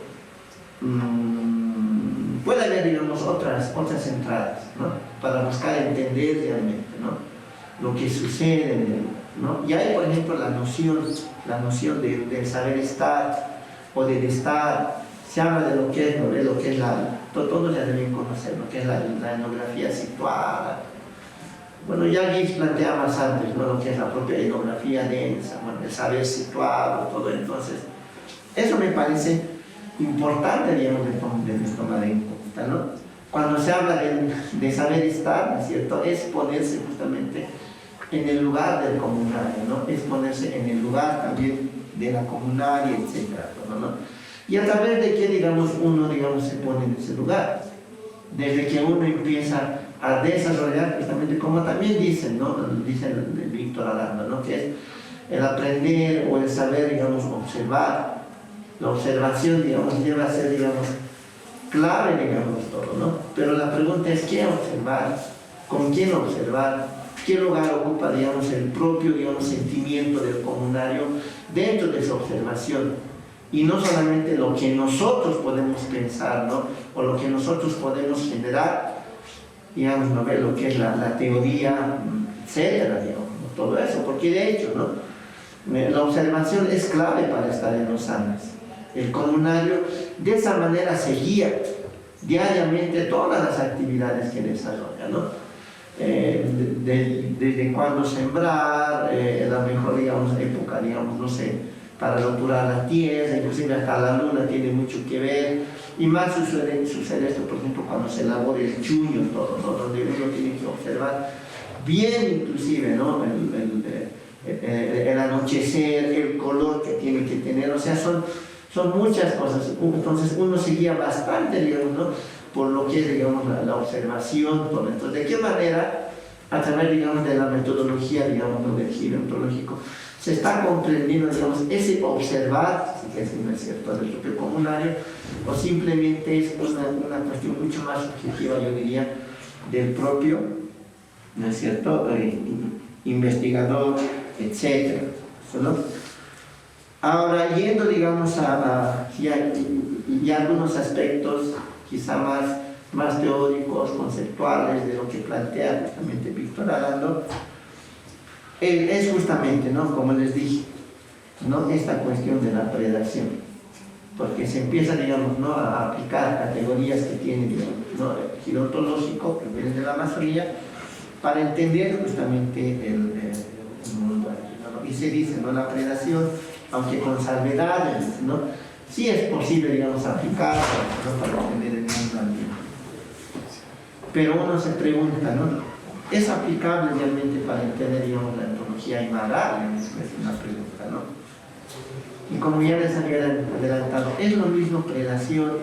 D: puede haber, digamos, otras entradas, ¿no?, para buscar entender realmente, ¿no?, lo que sucede, ¿no? Y hay, por ejemplo, la noción del saber estar o del estar. Se habla de lo que es, ¿no?, de lo que es todos ya deben conocer lo que es la etnografía situada. Bueno, ya Gibbs planteaba más antes, ¿no?, lo que es la propia etnografía densa, bueno, el saber situado, todo. Entonces, eso me parece importante, digamos, de tomar en cuenta, ¿no? Cuando se habla de saber estar, ¿no es cierto?, es ponerse justamente en el lugar del comunario, ¿no?, es ponerse en el lugar también de la comunaria, etcétera, ¿no? Y a través de qué, digamos, uno, digamos, se pone en ese lugar, desde que uno empieza a desarrollar justamente, como también dicen, ¿no?, dice Víctor Aranda, ¿no?, que es el aprender o el saber, digamos, observar. La observación, digamos, lleva a ser, digamos, clave, digamos, todo, ¿no? Pero la pregunta es qué observar, con quién observar, qué lugar ocupa, digamos, el propio, digamos, sentimiento del comunario dentro de esa observación. Y no solamente lo que nosotros podemos pensar, ¿no?, o lo que nosotros podemos generar, digamos, ¿no?, ver lo que es la teoría, etcétera, digamos, ¿no?, todo eso, porque de hecho, ¿no?, la observación es clave para estar en los Andes. El comunario de esa manera se guía diariamente todas las actividades que desarrolla, ¿no? Desde cuándo sembrar, la mejor, digamos, época, digamos, no sé, para roturar la tierra, inclusive hasta la luna tiene mucho que ver, y más sucede esto, por ejemplo, cuando se elabora el chuño, todo, ¿no?, donde uno tiene que observar bien, inclusive, ¿no?, el anochecer, el color que tiene que tener, o sea, son muchas cosas. Entonces uno se guía bastante, digamos, ¿no?, por lo que es, digamos, la observación, todo. Entonces, ¿de qué manera? A través, digamos, de la metodología, digamos, ¿no?, del giro ontológico, se está comprendiendo, digamos, ese observar, si es no es cierto, del propio comunario, o simplemente es una cuestión mucho más subjetiva, yo diría, del propio, ¿no es cierto?, investigador, etc. ¿No? Ahora, yendo, digamos, a algunos aspectos quizá más teóricos, conceptuales, de lo que plantea justamente Víctor Arando, es justamente, ¿no?, como les dije, ¿no?, esta cuestión de la predación, porque se empieza, digamos, ¿no?, a aplicar categorías que tienen, digamos, ¿no?, el giro ontológico, que viene de la masonería, para entender justamente el mundo, ¿no? Y se dice, ¿no?, la predación, aunque con salvedades, ¿no?, sí es posible, digamos, aplicarla, ¿no?, para entender el mundo andino. Pero uno se pregunta, ¿no?, ¿es aplicable realmente para entender, digamos, la ontología aymara? Es una pregunta, ¿no? Y como ya les había adelantado, ¿es lo mismo predación,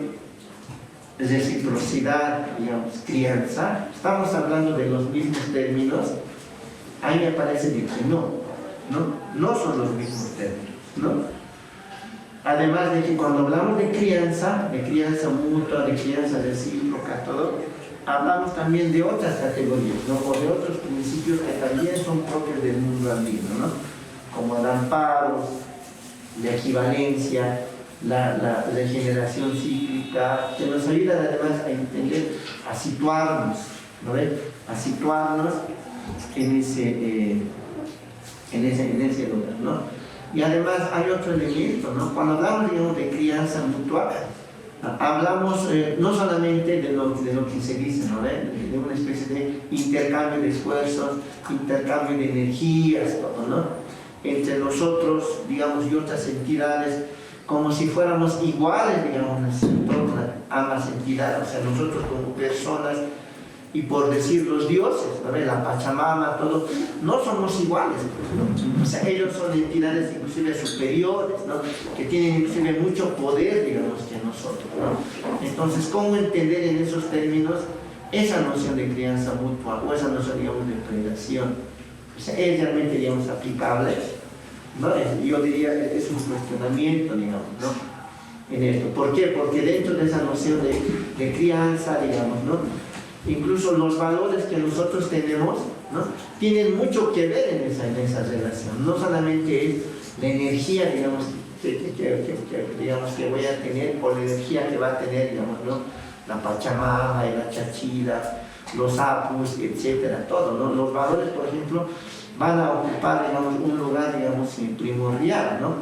D: reciprocidad, digamos, crianza? Estamos hablando de los mismos términos. A mí me parece que no son los mismos términos, ¿no? Además de que cuando hablamos de crianza mutua, de crianza recíproca, todo, hablamos también de otras categorías, ¿no?, o de otros principios que también son propios del mundo andino, ¿no?, como el amparo, la equivalencia, la regeneración cíclica, que nos ayudan además a entender, a situarnos, ¿no?, a situarnos en ese lugar, ¿no? Y además hay otro elemento, ¿no? Cuando hablamos, digamos, de crianza mutua, hablamos no solamente de lo que se dice, ¿no?, de una especie de intercambio de esfuerzos, intercambio de energías, todo, ¿no?, entre nosotros, digamos, y otras entidades, como si fuéramos iguales, digamos, ambas entidades, o sea, nosotros como personas, y por decir los dioses, ¿no?, la Pachamama, todo, no somos iguales, ¿no? O sea, ellos son entidades inclusive superiores, ¿no?, que tienen inclusive mucho poder, digamos, que nosotros, ¿no? Entonces, ¿cómo entender en esos términos esa noción de crianza mutua o esa noción, digamos, de predación? O sea, es realmente, digamos, aplicable, ¿no? Yo diría que es un cuestionamiento, digamos, ¿no?, en esto. ¿Por qué? Porque dentro de esa noción de crianza, digamos, ¿no?, incluso los valores que nosotros tenemos, ¿no?, tienen mucho que ver en esa relación. No solamente es la energía, digamos, que voy a tener, o la energía que va a tener, digamos, ¿no?, la Pachamama, la Chachira, los apus, etcétera, todo, ¿no? Los valores, por ejemplo, van a ocupar, digamos, un lugar, digamos, primordial, ¿no?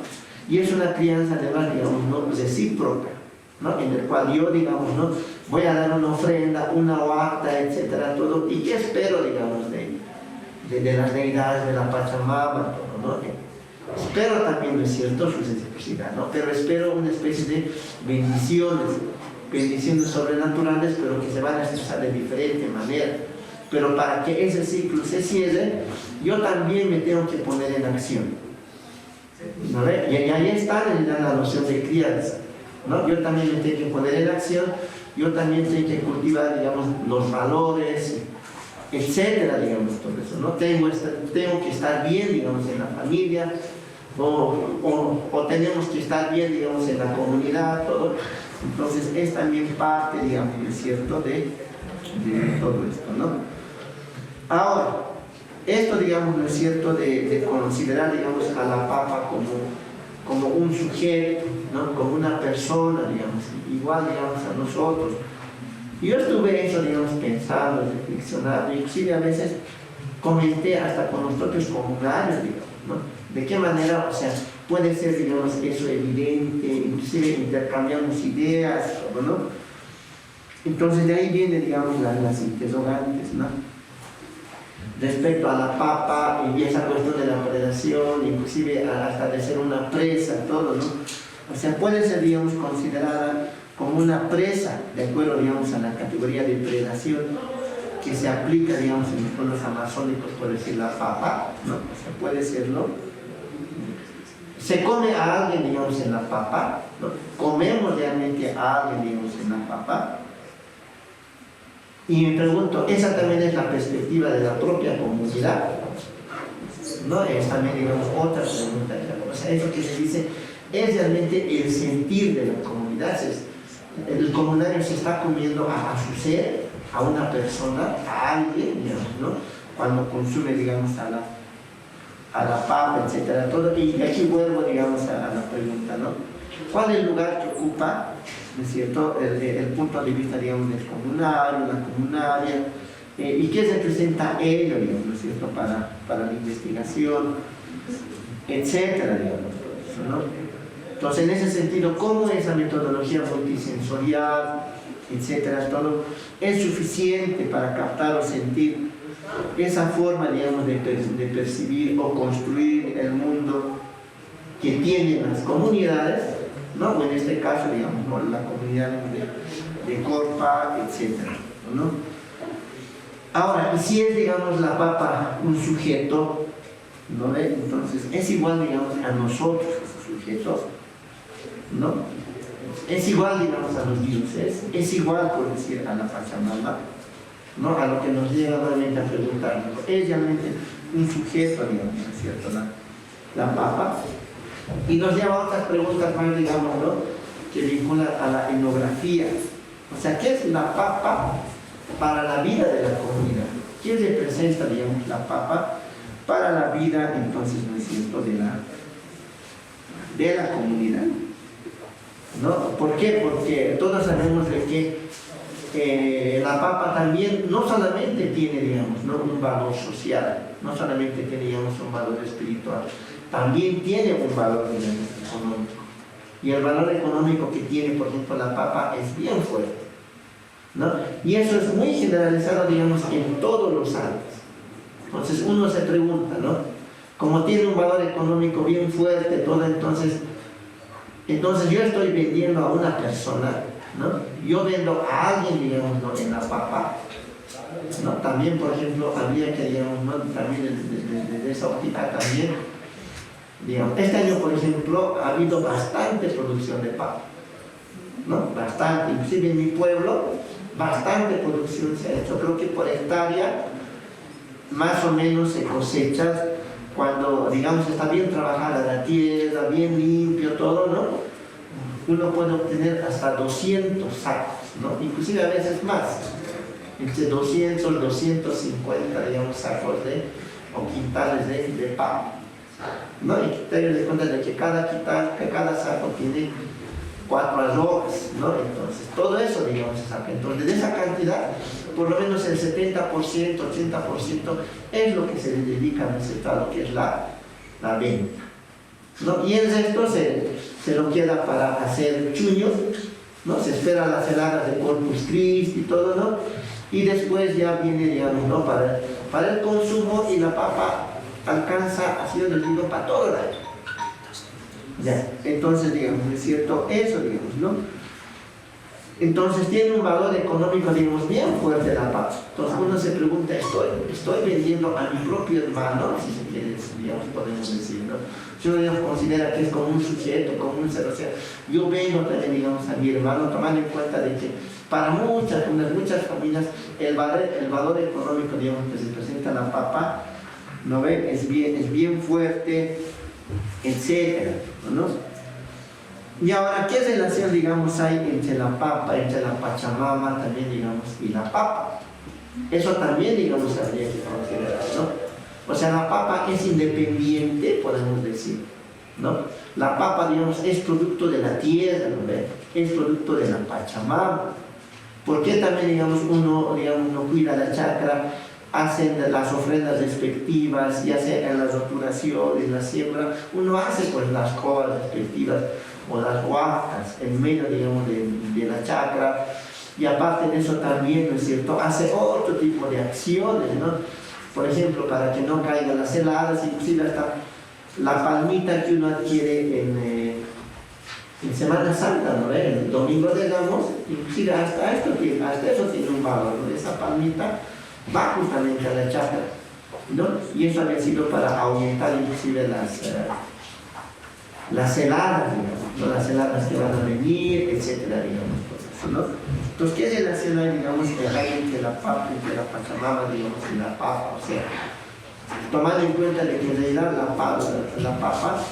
D: Y es una crianza, además, digamos, ¿no?, recíproca, ¿no?, en el cual yo, digamos, ¿no?, voy a dar una ofrenda, una oacta, etcétera, todo, y ¿qué espero, digamos, de las deidades, de la Pachamama, todo, ¿no? Espero también, ¿no es cierto?, su reciprocidad, ¿no?, pero espero una especie de bendiciones sobrenaturales, pero que se van a expresar de diferente manera. Pero para que ese ciclo se cierre, yo también me tengo que poner en acción, ¿no? Y ahí está la noción de crianza, ¿no? Yo también me tengo que poner en acción, yo también tengo que cultivar, digamos, los valores, etcétera, digamos, todo eso, ¿no? Tengo que estar bien, digamos, en la familia, o tenemos que estar bien, digamos, en la comunidad, todo. Entonces es también parte, digamos, ¿no es cierto?, de todo esto, ¿no? Ahora, esto, digamos, ¿no es cierto?, de considerar, digamos, a la papa como un sujeto, ¿no?, como una persona, digamos, igual, digamos, a nosotros. Yo estuve eso, digamos, pensando, reflexionando, inclusive a veces comenté hasta con los propios comunarios, digamos, ¿no?, de qué manera, o sea, puede ser, digamos, eso evidente, inclusive intercambiamos ideas, ¿no? Entonces de ahí vienen, digamos, las interrogantes, ¿no?, respecto a la papa y esa cuestión de la predación, inclusive hasta de ser una presa, todo, ¿no? O sea, puede ser, digamos, considerada como una presa, de acuerdo, digamos, a la categoría de predación que se aplica, digamos, en los pueblos amazónicos, por decir la papa, ¿no? O sea, puede serlo. Se come a alguien, digamos, en la papa, ¿no? Comemos realmente a alguien, digamos, en la papa. Y me pregunto, ¿esa también es la perspectiva de la propia comunidad? ¿no? Es también, digamos, otra pregunta. O sea, eso que se dice es realmente el sentir de la comunidad. El comunitario se está comiendo a su ser, a una persona, a alguien, digamos, ¿no? Cuando consume, digamos, a la papa, etcétera, todo. Y aquí vuelvo, digamos, a la pregunta, ¿no? ¿Cuál es el lugar que ocupa, ¿no es cierto?, el punto de vista, digamos, del comunario, la comunaria, y qué representa ello, digamos, ¿no es cierto?, para la investigación, etcétera, digamos, ¿no? Entonces, en ese sentido, ¿cómo esa metodología multisensorial, etcétera, todo, es suficiente para captar o sentir esa forma, digamos, de percibir o construir el mundo que tienen las comunidades, ¿no? O en este caso, digamos, ¿no?, la comunidad de Corpa, etcétera, ¿no? Ahora, y si es, digamos, la papa un sujeto, ¿no? Entonces, es igual, digamos, a nosotros, esos sujetos, ¿no? Es igual, digamos, a los dioses, es igual, por decir, a la Pachamama, ¿no? A lo que nos llega nuevamente a preguntarnos. Es realmente un sujeto, digamos, ¿no es cierto?, la papa. Y nos lleva a otras preguntas más, digamos, ¿no?, que vinculan a la etnografía. O sea, ¿qué es la papa para la vida de la comunidad? ¿Qué representa, digamos, la papa para la vida, entonces, ¿no es cierto?, de la comunidad? ¿No? ¿Por qué? Porque todos sabemos de que la papa también no solamente tiene, digamos, ¿no?, un valor social, no solamente tiene, digamos, un valor espiritual, también tiene un valor, digamos, económico. Y el valor económico que tiene, por ejemplo, la papa es bien fuerte, ¿no? Y eso es muy generalizado, digamos, en todos los ámbitos. Entonces uno se pregunta, ¿no?, como tiene un valor económico bien fuerte, todo, entonces yo estoy vendiendo a una persona, ¿no? Yo vendo a alguien, digamos, ¿no?, en la papa, ¿no? También, por ejemplo, había que, digamos, ¿no?, también desde esa óptica también, digamos, este año, por ejemplo, ha habido bastante producción de papa, ¿no? Bastante, inclusive en mi pueblo, bastante producción se ha hecho. Creo que por hectárea, más o menos se cosecha, cuando, digamos, está bien trabajada la tierra, bien limpio todo, ¿no?, uno puede obtener hasta 200 sacos, ¿no?, inclusive a veces más, entre 200, 250, digamos, sacos o quintales de papa, ¿no? Y tener en cuenta de que cada saco tiene 4 arrobas, ¿no? Entonces, todo eso, digamos, se saca. Entonces, de esa cantidad, por lo menos el 70%, 80% es lo que se le dedica a lo que es la venta, ¿no? Y el resto se lo queda para hacer chuños, ¿no? Se espera las heladas de Corpus Christi y todo, ¿no? Y después ya viene, digamos, ¿no?, para el consumo, y la papa alcanza, así lo digo, para todo el año. Ya, entonces, digamos, es cierto eso, digamos, ¿no? Entonces tiene un valor económico, digamos, bien fuerte la papa. Entonces uno se pregunta, ¿estoy vendiendo a mi propio hermano? Si se quiere, digamos, podemos decir, ¿no? Si uno, digamos, considera que es como un sujeto, como un ser, o sea, yo vendo también, digamos, a mi hermano, tomando en cuenta de que para muchas familias el valor económico, digamos, que se presenta la papa, ¿no ven?, es bien fuerte, etcétera, ¿no? Y ahora, ¿qué relación, digamos, hay entre la papa, entre la Pachamama también, digamos, y la papa? Eso también, digamos, habría que considerar, ¿no? O sea, la papa es independiente, podemos decir, ¿no? La papa, digamos, es producto de la tierra, ¿no ven?, es producto de la Pachamama. ¿Por qué también, digamos, uno cuida la chacra, hacen las ofrendas respectivas, ya sea en las roturaciones, la siembra, uno hace pues las covas respectivas o las huacas en medio, digamos, de la chacra, y aparte de eso también, ¿no es cierto?, hace otro tipo de acciones, ¿no? Por ejemplo, para que no caigan las heladas, inclusive hasta la palmita que uno adquiere en Semana Santa, ¿no? El domingo de Ramos, inclusive hasta eso tiene un valor, ¿no? Esa palmita va justamente a la chacra, ¿no? Y eso había sido para aumentar inclusive las heladas, digamos, ¿no?, las heladas que van a venir, etcétera, digamos, ¿no? Entonces, ¿qué relación hay, digamos, entre la Pachamama, digamos, y la papa? O sea, tomando en cuenta de que en realidad la papa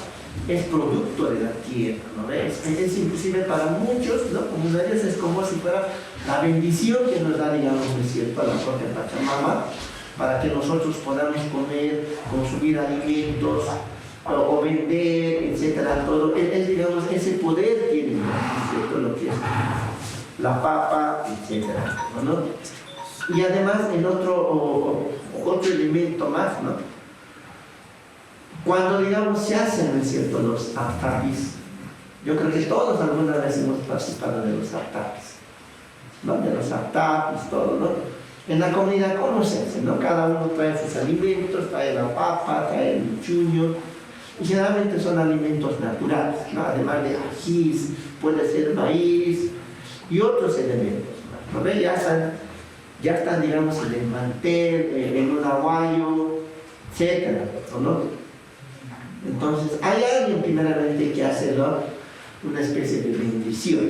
D: es producto de la tierra, ¿no? Es inclusive para muchos, ¿no? Comunitarios es como si fuera la bendición que nos da, digamos, ¿no es cierto?, a la propia Pachamama, para que nosotros podamos comer, consumir alimentos, o vender, etcétera, todo. Es, digamos, ese poder tiene, ¿no es cierto?, lo que es la papa, etcétera, ¿no? Y además, en otro elemento más, ¿no? Cuando, digamos, se hacen, ¿no es cierto?, los aptapis, yo creo que todos alguna vez hemos participado de los aptapis, ¿no? De los aptapis, todo, ¿no? En la comunidad conocen, ¿no? Cada uno trae sus alimentos, trae la papa, trae el chuño, y generalmente son alimentos naturales, ¿no? Además de ajís, puede ser maíz y otros elementos, ¿no? Ya están, digamos, en el mantel, en un aguayo, etcétera, ¿no? Entonces, hay alguien primeramente que hace, ¿no?, una especie de bendición.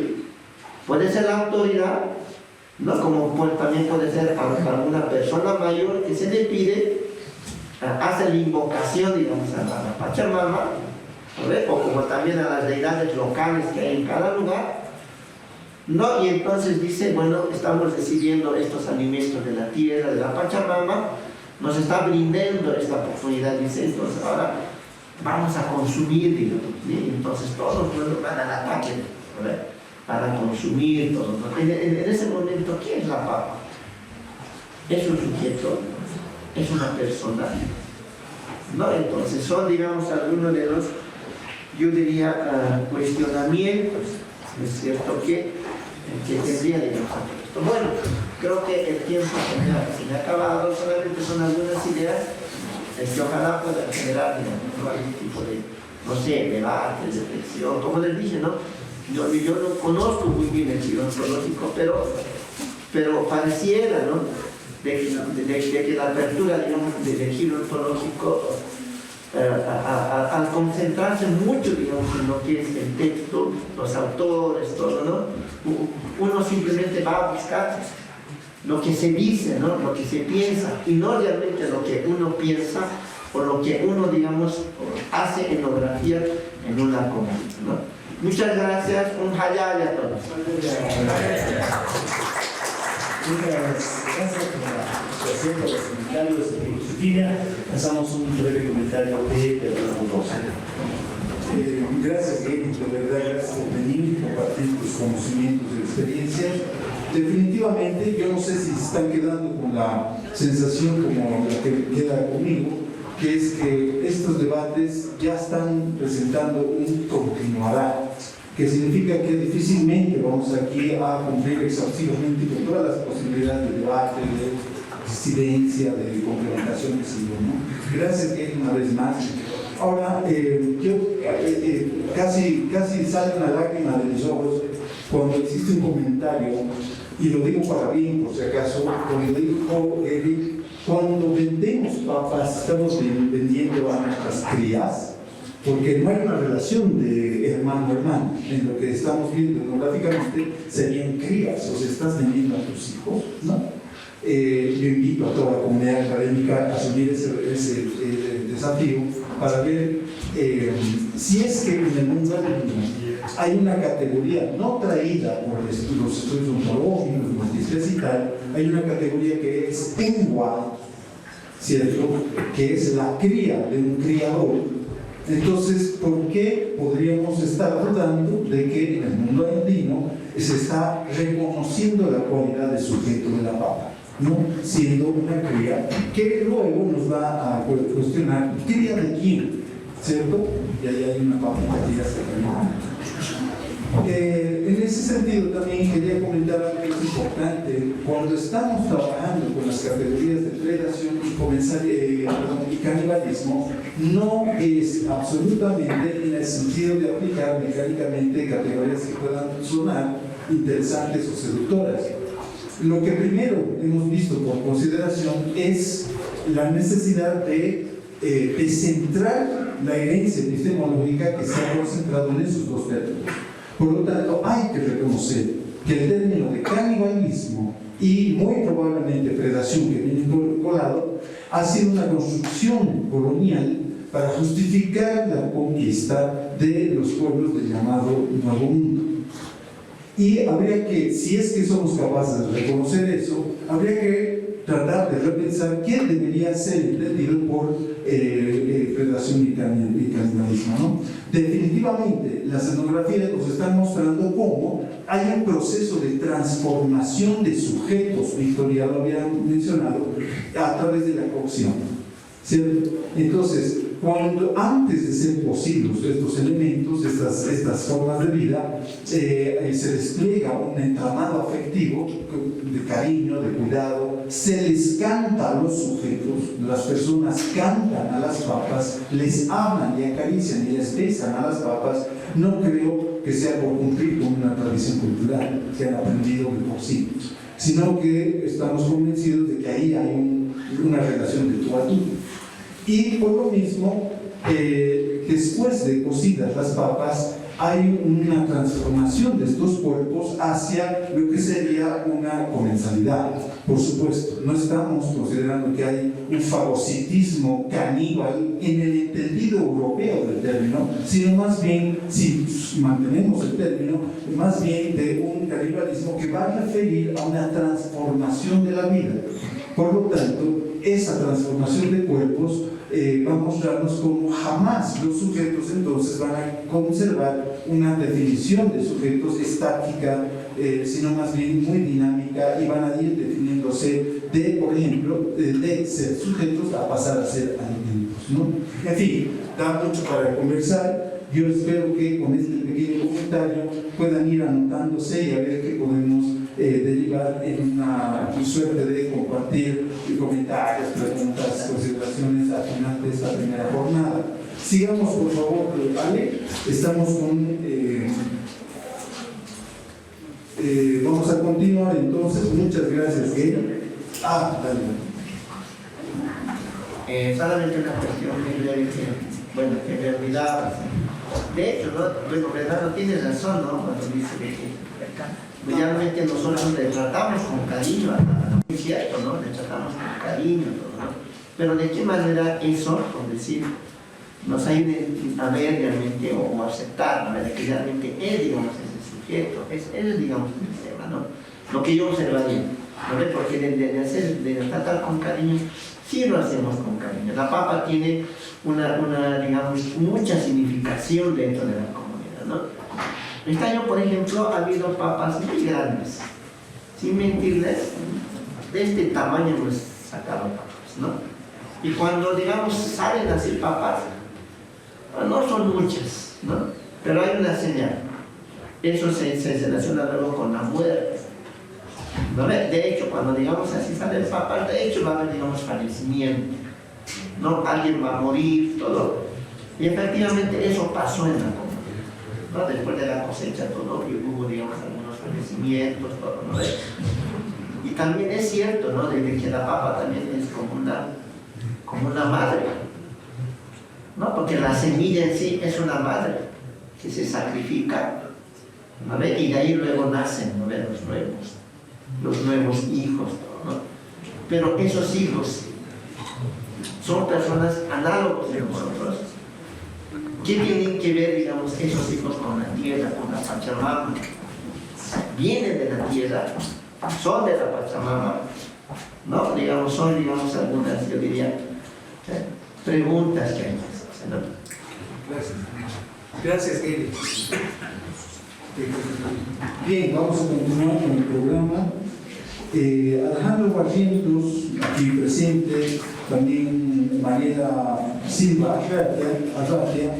D: Puede ser la autoridad, ¿no?, como también puede ser alguna persona mayor que se le pide, hace la invocación, digamos, a la Pachamama, ¿no?, o como también a las deidades locales que hay en cada lugar, ¿no? Y entonces dice, bueno, estamos recibiendo estos alimentos de la tierra, de la Pachamama, nos está brindando esta oportunidad, dice, entonces ahora vamos a consumir, digamos, ¿sí? Entonces todos, bueno, van al ataque, ¿no?, para consumir todo, ¿no? En ese momento, ¿qué es la papa? Es un sujeto, es una persona, ¿no? Entonces son, digamos, algunos de los, yo diría, cuestionamientos, ¿no es cierto?, que tendría, digamos, esto. Bueno, creo que el tiempo se me ha acabado, solamente son algunas ideas que ojalá puedan generar, digamos, algún tipo de, no sé, debate, reflexión, como les dije, ¿no? Yo no conozco muy bien el giro ontológico, pero pareciera, ¿no?, de que la apertura, digamos, del giro ontológico, al concentrarse mucho, digamos, en lo que es el texto, los autores, todo, ¿no?, uno simplemente va a buscar lo que se dice, ¿no?, lo que se piensa, y no realmente lo que uno piensa o lo que uno, digamos, hace etnografía en una comunidad, ¿no? Muchas gracias, un hayal a todos.
C: Muchas gracias por la actuación, por los comentarios de Josefina. Pasamos un breve comentario de Pedro Rosa.
B: Gracias, Gary, de verdad, gracias por venir y compartir tus conocimientos y experiencias. Definitivamente, yo no sé si se están quedando con la sensación como la que queda conmigo, que es que estos debates ya están presentando un continuará, que significa que difícilmente vamos aquí a cumplir exhaustivamente con todas las posibilidades de debate, de disidencia, de complementación, que sé yo, ¿no? Gracias, Gary, una vez más. Ahora, casi sale una lágrima de mis ojos cuando existe un comentario, y lo digo para bien, por si acaso, cuando dijo Eric, cuando vendemos papas, estamos vendiendo a nuestras crías, porque no hay una relación de hermano-hermano. En lo que estamos viendo etnográficamente serían crías, o sea, estás vendiendo a tus hijos, ¿no? Yo invito a toda la comunidad académica a asumir ese desafío para ver si es que en el mundo hay una categoría no traída por los estudios ontológicos, multiespecies y tal, hay una categoría que es igual, ¿cierto?, que es la cría de un criador. Entonces, ¿por qué podríamos estar dudando de que en el mundo andino se está reconociendo la cualidad de sujeto de la papa, no siendo una cría que luego nos va a cuestionar cría de quién, ¿cierto? Y ahí hay una papa que ya se termina. En ese sentido también quería comentar algo que es importante. Cuando estamos trabajando con las categorías de predación y canibalismo, no es absolutamente en el sentido de aplicar mecánicamente categorías que puedan sonar interesantes o seductoras. Lo que primero hemos visto por consideración es la necesidad de centrar la herencia epistemológica que se ha concentrado en esos dos términos. Por lo tanto, hay que reconocer que el término de canibalismo y muy probablemente predación que viene colado ha sido una construcción colonial para justificar la conquista de los pueblos del llamado Nuevo Mundo. Y habría que, si es que somos capaces de reconocer eso, habría que tratar de repensar qué debería ser entendido por predación y canibalismo, ¿no? Definitivamente, las etnografías nos están mostrando cómo hay un proceso de transformación de sujetos, Victoria lo había mencionado, a través de la cocción, ¿cierto? Entonces, cuando antes de ser posibles estos elementos, estas formas de vida, se despliega un entramado afectivo de cariño, de cuidado, se les canta a los sujetos, las personas cantan a las papas, les hablan y acarician y les besan a las papas. No creo que sea por cumplir con una tradición cultural que han aprendido de por sí, sino que estamos convencidos de que ahí hay una relación de tú a tú. Y por lo mismo, después de cocidas las papas, hay una transformación de estos cuerpos hacia lo que sería una comensalidad. Por supuesto, no estamos considerando que hay un fagocitismo caníbal en el entendido europeo del término, sino más bien, si mantenemos el término, más bien de un canibalismo que va a referir a una transformación de la vida. Por lo tanto, esa transformación de cuerpos va a mostrarnos cómo jamás los sujetos entonces van a conservar una definición de sujetos estática, sino más bien muy dinámica, y van a ir definiéndose de, por ejemplo, de ser sujetos a pasar a ser alimentos, ¿no? En fin, da mucho para conversar. Yo espero que con este pequeño comentario puedan ir anotándose y a ver qué podemos derivar en una suerte de compartir comentarios, preguntas, consideraciones al final de esta primera jornada. Sigamos, por favor, ¿vale? Estamos con... vamos a continuar entonces. Muchas gracias, Gay. Dale.
D: Solamente una cuestión que bueno, que en realidad, de hecho, ¿no? Bueno, Bernardo tiene razón, ¿no? Cuando dice que realmente nosotros le tratamos con cariño, es cierto, ¿no? Le tratamos con cariño, ¿no? Pero de qué manera eso, por decir, nos ayude a ver realmente o aceptar, a ver que realmente es, digamos, ese sujeto, es digamos, el tema, ¿no? Lo que yo observaría, ¿no? Porque de tratar con cariño, sí lo hacemos con cariño. La papa tiene digamos, mucha significación dentro de la comunidad, ¿no? Este año, por ejemplo, ha habido papas muy grandes, sin mentirles, de este tamaño hemos sacado papas, ¿no? Y cuando, digamos, salen así papas, no son muchas, ¿no? Pero hay una señal. Eso se relaciona luego con la muerte, ¿no? De hecho, cuando, digamos, así salen papas, de hecho va a haber, digamos, fallecimiento, ¿no? Alguien va a morir, todo. Y efectivamente eso pasó en la comunidad, ¿no? Después de la cosecha, todo, y hubo, digamos, algunos fallecimientos, todo, ¿no? Y también es cierto, ¿no? De que la papa también es como una madre, ¿no? Porque la semilla en sí es una madre que se sacrifica, ¿no? Y de ahí luego nacen, ¿no? Los nuevos hijos, ¿no? Pero esos hijos son personas análogos de nosotros. ¿Qué tienen que ver, digamos, esos hijos con la tierra, con la Pachamama? Vienen de la tierra, son de la Pachamama, ¿no? Digamos, son, digamos, algunas, yo diría, preguntas que hay que hacer, ¿no?
B: Gracias. Gracias, Kelly. Bien, vamos a continuar con el programa. Alejandro Barrientos, aquí presente, también Mariela Silva Arratia,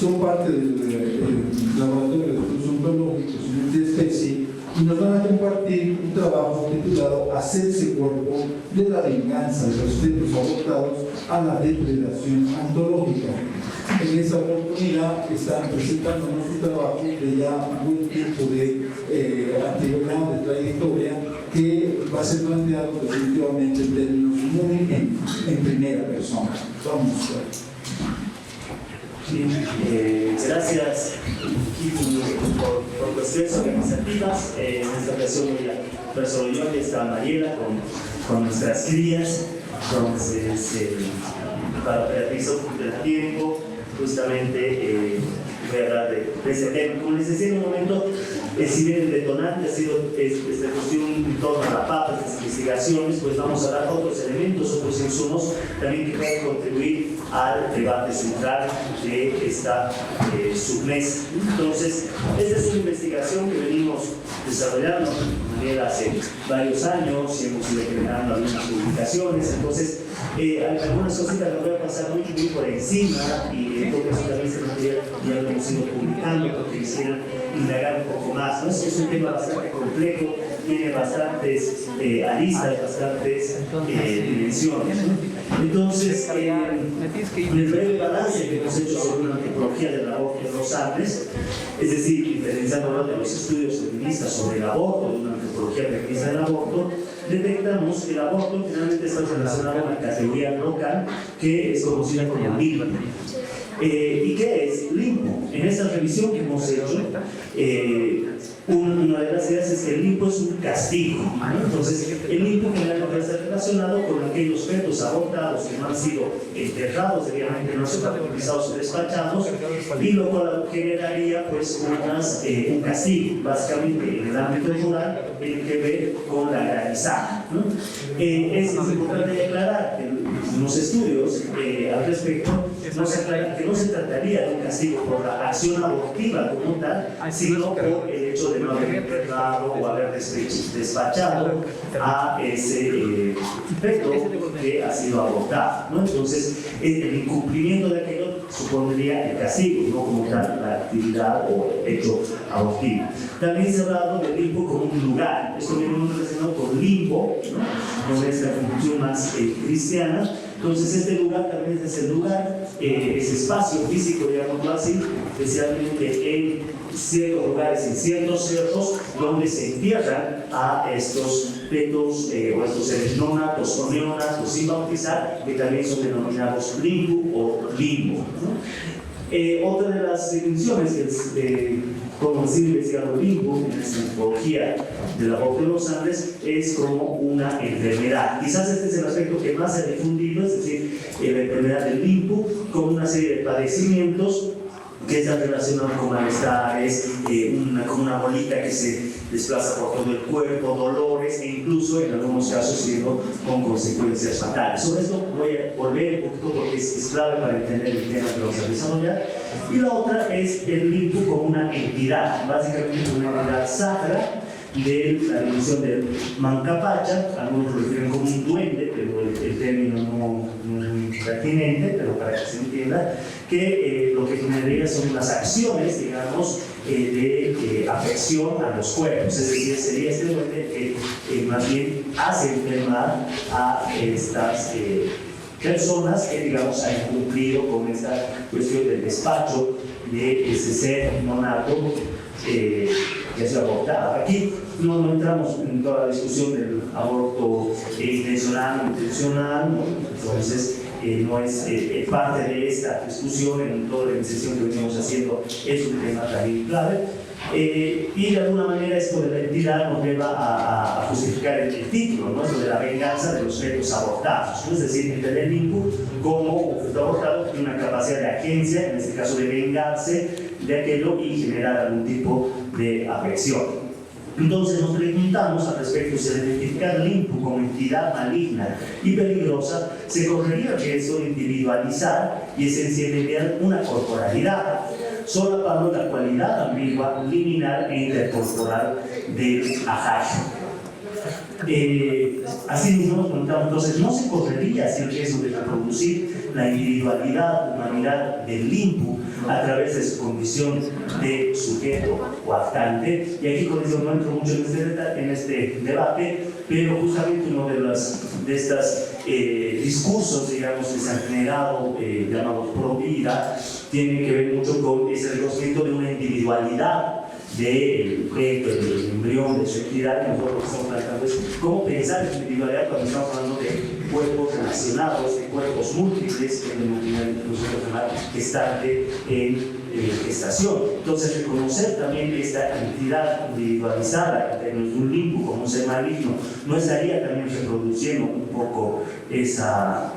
B: son parte del laboratorio de estudios ontológicos de especie y nos van a compartir un trabajo titulado Hacerse cuerpo de la venganza de los sujetos abortados a la depredación ontológica. En esta oportunidad están presentándonos un trabajo de ya buen tiempo de antigüedad, de trayectoria, que va a ser planteado definitivamente en términos muy en primera persona. Vamos a ver.
C: Bien, gracias por cuestiones organizativas. En esta ocasión voy a estar solo yo, que está Mariela con nuestras crías. Entonces, para Beatriz ocupe el tiempo, justamente voy a hablar de ese tema. Como les decía en un momento, si bien el detonante ha sido esta cuestión en torno a la papa, estas investigaciones, pues vamos a dar otros elementos, otros insumos también que pueden contribuir al debate central de esta submesa. Entonces, esta es una investigación que venimos desarrollando de manera hace varios años y hemos ido generando algunas publicaciones. Entonces, algunas cositas las voy a pasar muy por encima y en todo caso también este material ya lo hemos ido publicando porque quisiera indagar un poco más, ¿no? Es un tema bastante complejo, tiene bastantes aristas, bastantes dimensiones, ¿no? Entonces, el breve balance que hemos hecho sobre una antropología del aborto en los Andes, es decir, diferenciando de los estudios feministas sobre el aborto, de una antropología feminista del aborto, detectamos que el aborto finalmente está relacionado a una categoría local que es conocida como limbo. ¿Y qué es limbo? En esta revisión que hemos hecho, una de las ideas es que el limbo es un castigo, ¿no? Entonces, el limbo generalmente está relacionado con aquellos fetos abortados que no han sido enterrados debidamente, no son utilizados o despachados, y lo cual generaría pues un castigo, básicamente en el ámbito rural, tiene que ver con la granizada, ¿no? Es importante declarar que en los estudios al respecto no se aclara que no se trataría de un castigo por la acción abortiva como tal, sino por el hecho de no haber enterrado o haber despachado a ese feto que ha sido abortado, ¿no? Entonces, el incumplimiento de aquello supondría el castigo, no como tal la actividad o hecho abortivo. También se ha hablado del limbo como un lugar. Esto viene muy relacionado con limbo, ¿no? Con esta función más cristiana. Entonces, este lugar también es el lugar, ese espacio físico, digámoslo así, especialmente en ciertos lugares, en ciertos cerros, donde se entierran a estos fetos o estos seres no natos o neonatos sin bautizar, que también son denominados limbo o limbo, ¿no? Otra de las definiciones que como se ha investigado el limbo en esta antropología del aborto de los Andes es como una enfermedad. Quizás este es el aspecto que más se ha difundido, es decir, la enfermedad del limbo como una serie de padecimientos que están relacionados con malestares, como una bolita que se desplaza por todo el cuerpo, dolores e incluso en algunos casos siendo con consecuencias fatales. Sobre esto voy a volver un poquito porque es clave para entender el tema que vamos a desarrollar. Y la otra es el limbo como una entidad, básicamente una entidad sacra de la dimensión del Mancapacha, algunos lo refieren como un duende, pero el término no es muy pertinente, pero para que se entienda, que lo que generaría son unas acciones, digamos, de afección a los cuerpos, es decir, sería este duende que más bien hace enfermar a estas personas que, digamos, han cumplido con esta cuestión del despacho de ese ser no nato que se ha abortado. Aquí no entramos en toda la discusión del aborto intencional o intencional, ¿no? Entonces no es parte de esta discusión en toda la investigación que venimos haciendo, es un tema también clave. Y de alguna manera esto de la entidad nos lleva a justificar el título, ¿no? Esto de la venganza de los fetos abortados, ¿no? Es decir, entender el input como un feto abortado que tiene una capacidad de agencia, en este caso de vengarse de aquello y generar algún tipo de afección. Entonces nos preguntamos al respecto si al identificar el limbo como entidad maligna y peligrosa se correría el riesgo de individualizar y esencializar una corporalidad, solapando la cualidad ambigua, liminal e intercorporal del ajayo. Así mismo nos preguntamos, entonces, ¿no se correría así el riesgo de reproducir la individualidad, humanidad del limbo a través de su condición de sujeto o actante? Y aquí con eso no entro mucho en este debate, pero justamente uno de estos discursos, digamos, que se han generado, llamados pro vida, tiene que ver mucho con ese reconocimiento de una individualidad del feto, del embrión, de su entidad, que nosotros estamos planteando es cómo pensar en su individualidad cuando estamos hablando de cuerpos relacionados, de cuerpos múltiples, que nosotros llamamos gestante en gestación. Entonces, reconocer también que esta entidad individualizada en términos de un limbo como un ser maligno no estaría también reproduciendo un poco esa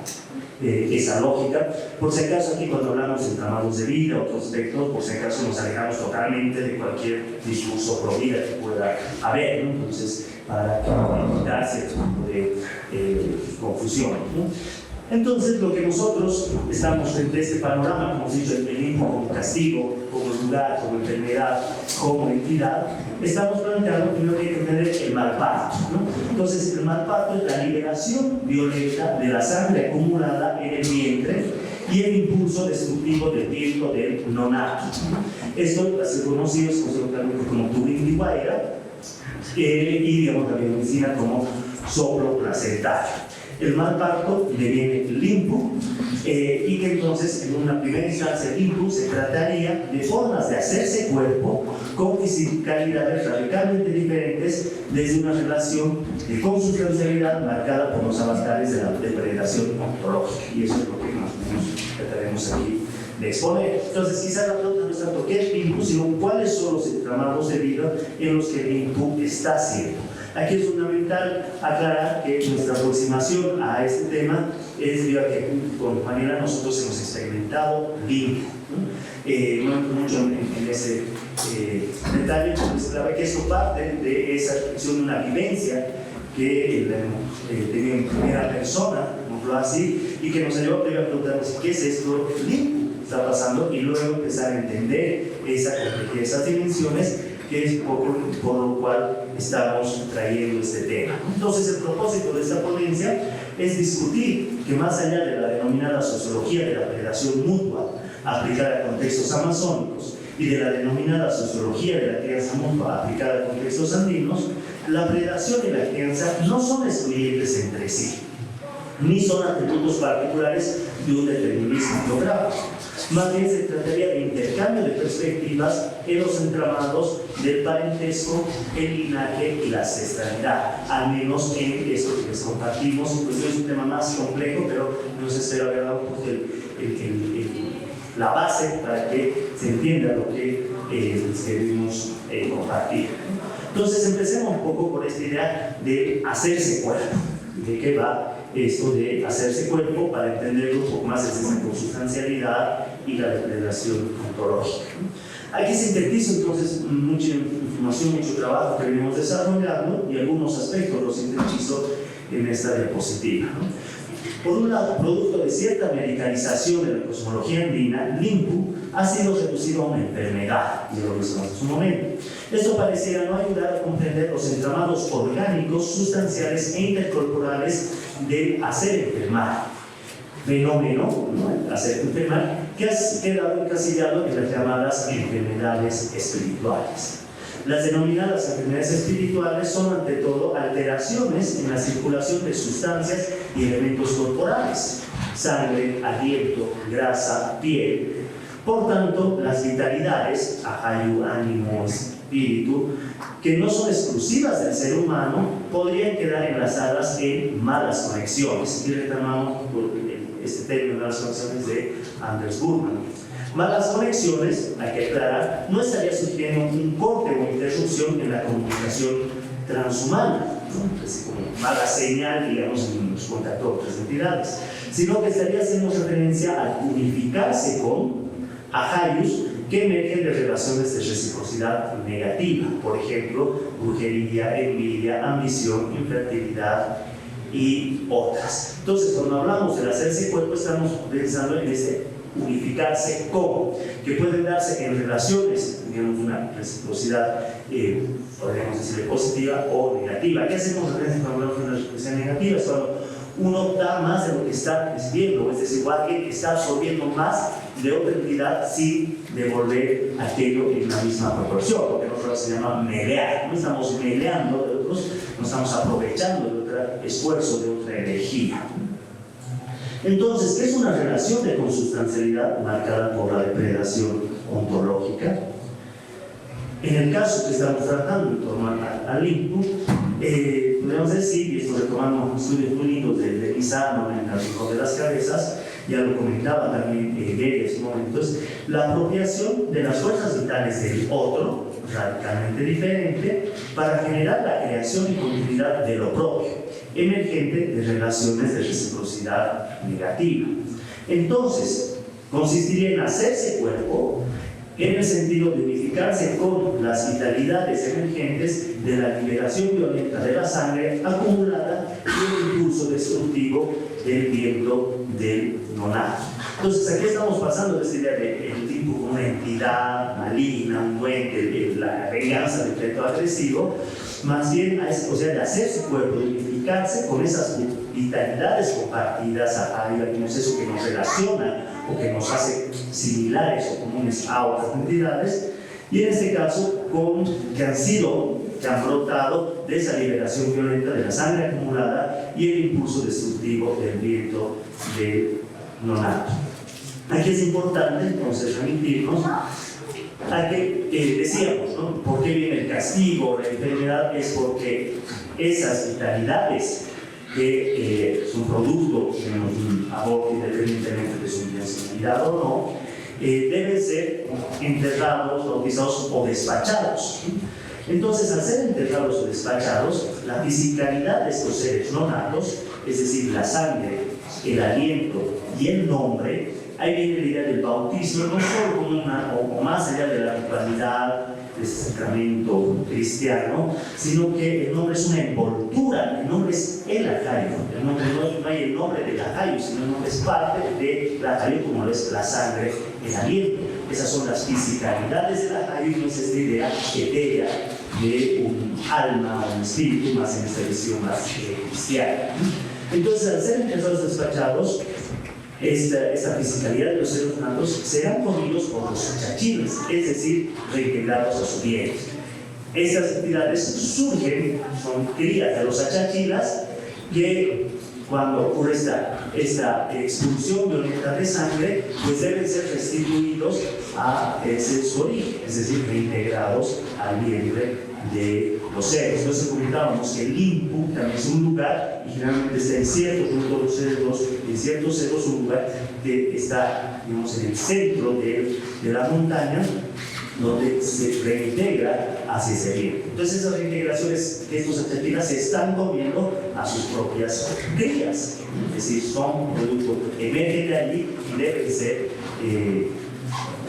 C: lógica. Por si acaso, aquí cuando hablamos de tramados de vida, otros aspectos, por si acaso nos alejamos totalmente de cualquier discurso pro vida que pueda haber, ¿no? Entonces, para evitar cierto tipo de confusión, ¿no? Entonces, lo que nosotros estamos frente a este panorama, como hemos dicho, el limbo como castigo, como lugar, como enfermedad, como entidad, estamos planteando primero que hay que entender el malparto, ¿no? Entonces, el malparto es la liberación violenta de la sangre acumulada en el vientre y el impulso destructivo del viento del nonato. Esto va a ser conocido como Tubing-Guaira y digamos también medicina como soplo placentario. El mal parto deviene limpo y que entonces en una primera instancia el limpo se trataría de formas de hacerse cuerpo con fisicalidades radicalmente diferentes desde una relación de consustancialidad marcada por los avatares de la depredación ontológica, y eso es lo que más o menos trataremos aquí de exponer. Entonces quizás la pregunta no es tanto qué es limpo, sino cuáles son los entramados de vida en los que el limpo está haciendo. Aquí es fundamental aclarar que nuestra aproximación a este tema es debido a que con manera nosotros hemos experimentado limpo, ¿no? No entro mucho en ese detalle, pero es clave que esto parte de esa reflexión de una vivencia que tenía en primera persona, como así, y que nos llevó a preguntarnos qué es esto limpo está pasando, y luego empezar a entender esa complejidad, esas dimensiones, que es por lo cual estamos trayendo este tema. Entonces, el propósito de esta ponencia es discutir que más allá de la denominada sociología de la predación mutua aplicada a contextos amazónicos y de la denominada sociología de la crianza mutua aplicada a contextos andinos, la predación y la crianza no son excluyentes entre sí, ni son atributos particulares de un determinismo geográfico. Más bien se trataría de intercambio de perspectivas en los entramados del parentesco, el linaje y la ancestralidad, al menos en esto que les compartimos. Pues es un tema más complejo, pero nos espero haber dado la base para que se entienda lo que les queremos compartir. Entonces empecemos un poco por esta idea de hacerse cuerpo. ¿De qué va esto de hacerse cuerpo? Para entenderlo un poco más es esa consustancialidad y la depredación ontológica. Aquí sintetizo entonces mucha información, mucho trabajo que venimos desarrollando, y algunos aspectos los sintetizo en esta diapositiva, ¿no? Por un lado, producto de cierta americanización de la cosmología andina, limpu ha sido reducido a una enfermedad, y lo vimos en su momento. Esto pareciera no ayudar a comprender los entramados orgánicos, sustanciales e intercorporales del hacer enfermar, fenómeno, ¿no? Hacer enfermar, que ha quedado encasillado en las llamadas enfermedades espirituales. Las denominadas enfermedades espirituales son ante todo alteraciones en la circulación de sustancias y elementos corporales, sangre, aliento, grasa, piel. Por tanto, las vitalidades, ahayu, ánimo, espíritu, que no son exclusivas del ser humano, podrían quedar enlazadas en malas conexiones. Y retomamos este término de las conexiones de Anders Burman. Malas conexiones, hay que aclarar, no estaría sugiriendo un corte o interrupción en la comunicación transhumana, ¿no? Es como mala señal, digamos, en los contactos de otras entidades, sino que estaría haciendo referencia al unificarse con ahayus que emergen de relaciones de reciprocidad negativa, por ejemplo, brujería, envidia, ambición, infertilidad y otras. Entonces, cuando hablamos del hacerse cuerpo, estamos pensando en este unificarse con, que pueden darse en relaciones, digamos, una reciprocidad, podríamos decir, positiva o negativa. ¿Qué hacemos cuando hablamos de una reciprocidad negativa? Es cuando uno da más de lo que está recibiendo, es decir, alguien está absorbiendo más de otra entidad sin devolver aquello en la misma proporción, porque nosotros se llama melear. No estamos meleando de otros, no estamos aprovechando de otro esfuerzo, de otra energía. Entonces, es una relación de consustancialidad marcada por la depredación ontológica. En el caso que estamos tratando en torno al limpu, podemos decir, y esto retomando estudios muy lindos de Lizardo en el Rincón de las Cabezas, ya lo comentaba también en ese momento, es la apropiación de las fuerzas vitales del otro, radicalmente diferente, para generar la creación y continuidad de lo propio, emergente de relaciones de reciprocidad negativa. Entonces, consistiría en hacerse cuerpo en el sentido de unificarse con las vitalidades emergentes de la liberación violenta de la sangre acumulada y el impulso destructivo del viento del nonato. Entonces, aquí estamos pasando de esta idea del tipo como una entidad maligna, un duende, de la venganza del feto agresivo, más bien o sea, de hacer su cuerpo, de unificarse con esas vitalidades compartidas, digamos, eso que nos relaciona o que nos hace similares o comunes a otras entidades, y en este caso que han brotado de esa liberación violenta de la sangre acumulada y el impulso destructivo del viento del nonato. Aquí es importante entonces remitirnos a que decíamos, ¿no? ¿Por qué viene el castigo, la enfermedad? Es porque esas vitalidades que son producto de un aborto, independientemente de su intencionalidad o no, deben ser enterrados, bautizados o despachados. Entonces, al ser enterrados o despachados, la fisicalidad de estos seres no natos, es decir, la sangre, el aliento y el nombre, ahí viene la idea del bautismo, no solo como o más allá de la ritualidad del sacramento cristiano, sino que el nombre es una envoltura, el nombre es el lacayo, el nombre no hay el nombre del lacayo, sino el nombre es parte del lacayo, como lo es la sangre, el aliento. Esas son las fisicalidades del lacayo y no es esta idea etérea de un alma o un espíritu, más en esta visión más cristiana. Entonces, al ser enterrados despachados, esta fisicalidad de los seres natos serán comidos por los achachiles, es decir, reintegrados a su vientre. Estas entidades surgen, son crías de los achachilas, que cuando ocurre esta expulsión violenta de sangre, pues deben ser restituidos a su origen, es decir, reintegrados al vientre de los seres. Entonces comentábamos que el limpu también es un lugar, y generalmente está en ciertos grupos de cerdos, en ciertos cerros un lugar que está, digamos, en el centro de la montaña, donde se reintegra hacia ese viento. Entonces esas reintegraciones que estos achachilas se están comiendo a sus propias crías, es decir, son productos que emergen de allí y deben ser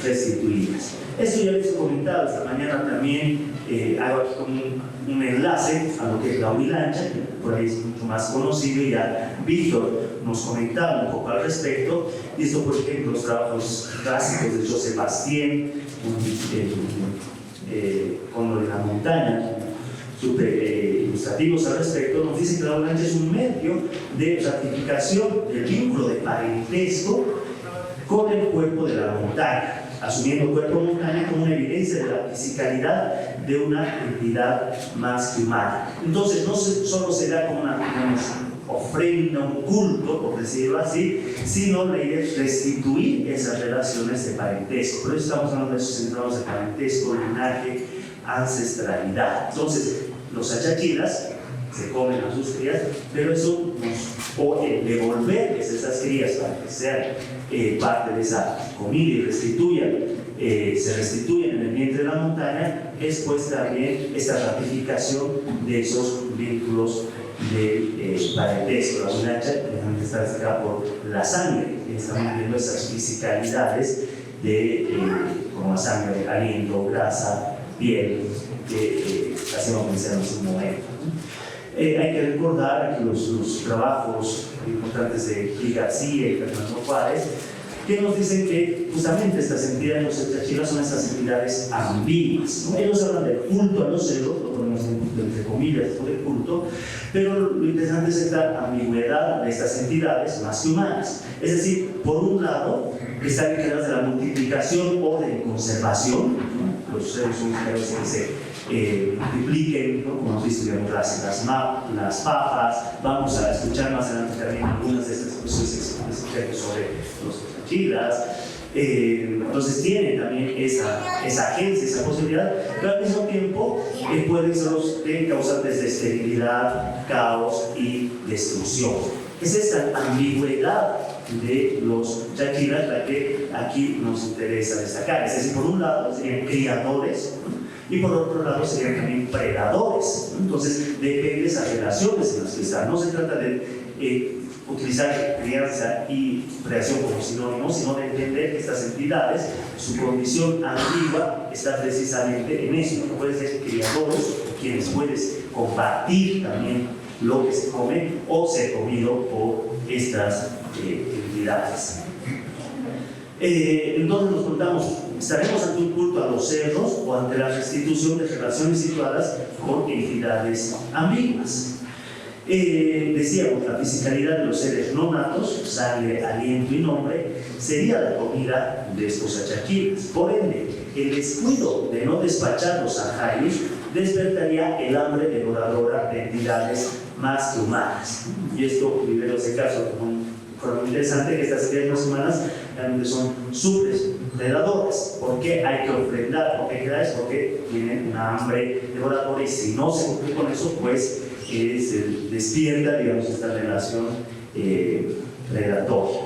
C: restituidas. Esto ya les he comentado esta mañana también, hago aquí como un enlace a lo que es la Huilancha, que por ahí es mucho más conocido, y ya Víctor nos comentaba un poco al respecto, y esto por ejemplo los trabajos clásicos de José Bastien, con la montaña, súper ilustrativos al respecto, nos dice que la Huilancha es un medio de ratificación del vínculo de parentesco con el cuerpo de la montaña, asumiendo el cuerpo montaña como una evidencia de la fisicalidad de una entidad más que humana. Entonces, no solo se da como una, digamos, ofrenda, un culto, por decirlo así, sino la idea es restituir esas relaciones de parentesco. Por eso estamos hablando de esos centrados de parentesco, linaje, ancestralidad. Entonces, los achachilas se comen a sus crías, pero eso o el devolverles esas crías para que sean parte de esa comida y se restituyen en el vientre de la montaña, es pues también esta ratificación de esos vínculos de parentesco. La Huilancha está destacada por la sangre, estamos viendo esas fisicalidades como la sangre, aliento, grasa, piel, que hacemos mención en su momento. Hay que recordar que los trabajos importantes de Gil García y Fernando Juárez, que nos dicen que justamente estas entidades, los achachilas, son estas entidades ambiguas, ¿no? Ellos hablan del culto a los cerdos, lo ponemos entre comillas, de culto, pero lo interesante es esta ambigüedad de estas entidades más que humanas. Es decir, por un lado, están encargadas de la multiplicación o de conservación, ¿no? Los seres son encargados de que se multipliquen, ¿no? Como hemos visto, digamos, las papas. Vamos a escuchar más adelante también algunas de estas expresiones sobre los achachilas. Entonces tienen también esa agencia, esa posibilidad, pero al mismo tiempo pueden ser los causantes de esterilidad, caos y destrucción. Es esta ambigüedad de los chaquiras la que aquí nos interesa destacar. Es decir, por un lado serían criadores y por otro lado serían también predadores. Entonces depende de esas relaciones en las que están. No se trata de utilizar crianza y predación como sinónimos, sino de entender que estas entidades, su condición ambigua está precisamente en eso. No pueden ser criadores, quienes puedes compartir también lo que se come o ser comido por estas entidades. Entonces nos preguntamos, ¿estaremos ante un culto a los cerdos o ante la restitución de relaciones situadas con entidades ambiguas? Decíamos, la fisicalidad de los seres no natos, sangre, aliento y nombre, sería la comida de estos achaquiles. Por ende, el descuido de no despachar los ajayos despertaría el hambre devoradora de entidades más que humanas. Y esto, libero ese caso como un forma interesante, que estas entidades más humanas realmente son súper predadoras. ¿Por qué hay que ofrendar? ¿Por qué queda? Es porque tienen una hambre devoradora y si no se cumple con eso, pues se despierta, digamos, esta relación predatoria.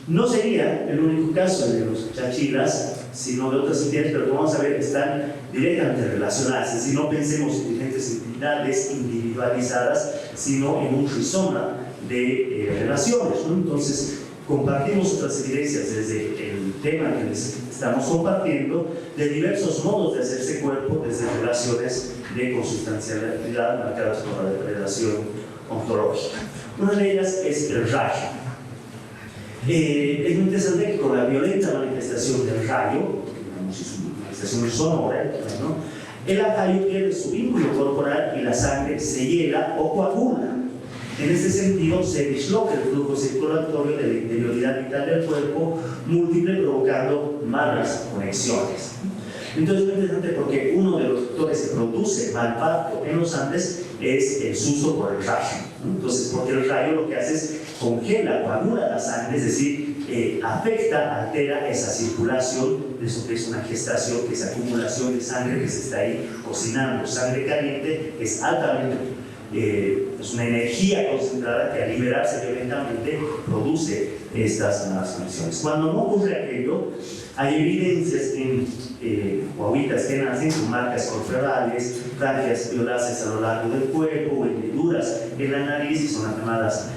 C: No sería el único caso de los chachilas, sino de otras entidades, pero como vamos a ver, están directamente relacionadas. Es decir, no pensemos en diferentes entidades individualizadas, sino en un rizoma de relaciones, ¿no? Entonces, compartimos otras evidencias desde el tema que les estamos compartiendo, de diversos modos de hacerse cuerpo, desde relaciones de consustancialidad marcadas por la depredación ontológica. Una de ellas es el rayo. Es muy interesante que con la violenta manifestación del rayo, digamos, es una manifestación sonora, ¿no?, el rayo pierde su vínculo corporal y la sangre se hiela o coagula. En este sentido, se disloca el flujo circulatorio de la interioridad vital del cuerpo múltiple, provocando malas conexiones. Entonces es muy interesante porque uno de los factores que produce malparto en los Andes es el susto por el rayo. Entonces, porque el rayo lo que hace es congela, coagula la sangre, es decir, afecta, altera esa circulación de eso que es una gestación, que es acumulación de sangre que se está ahí cocinando. Sangre caliente es altamente, es una energía concentrada que al liberarse violentamente produce estas malas conexiones. Cuando no ocurre aquello, hay evidencias en guaguitas que nacen con marcas corporales, franjas violáceas a lo largo del cuerpo o hendiduras en la nariz, y son las llamadas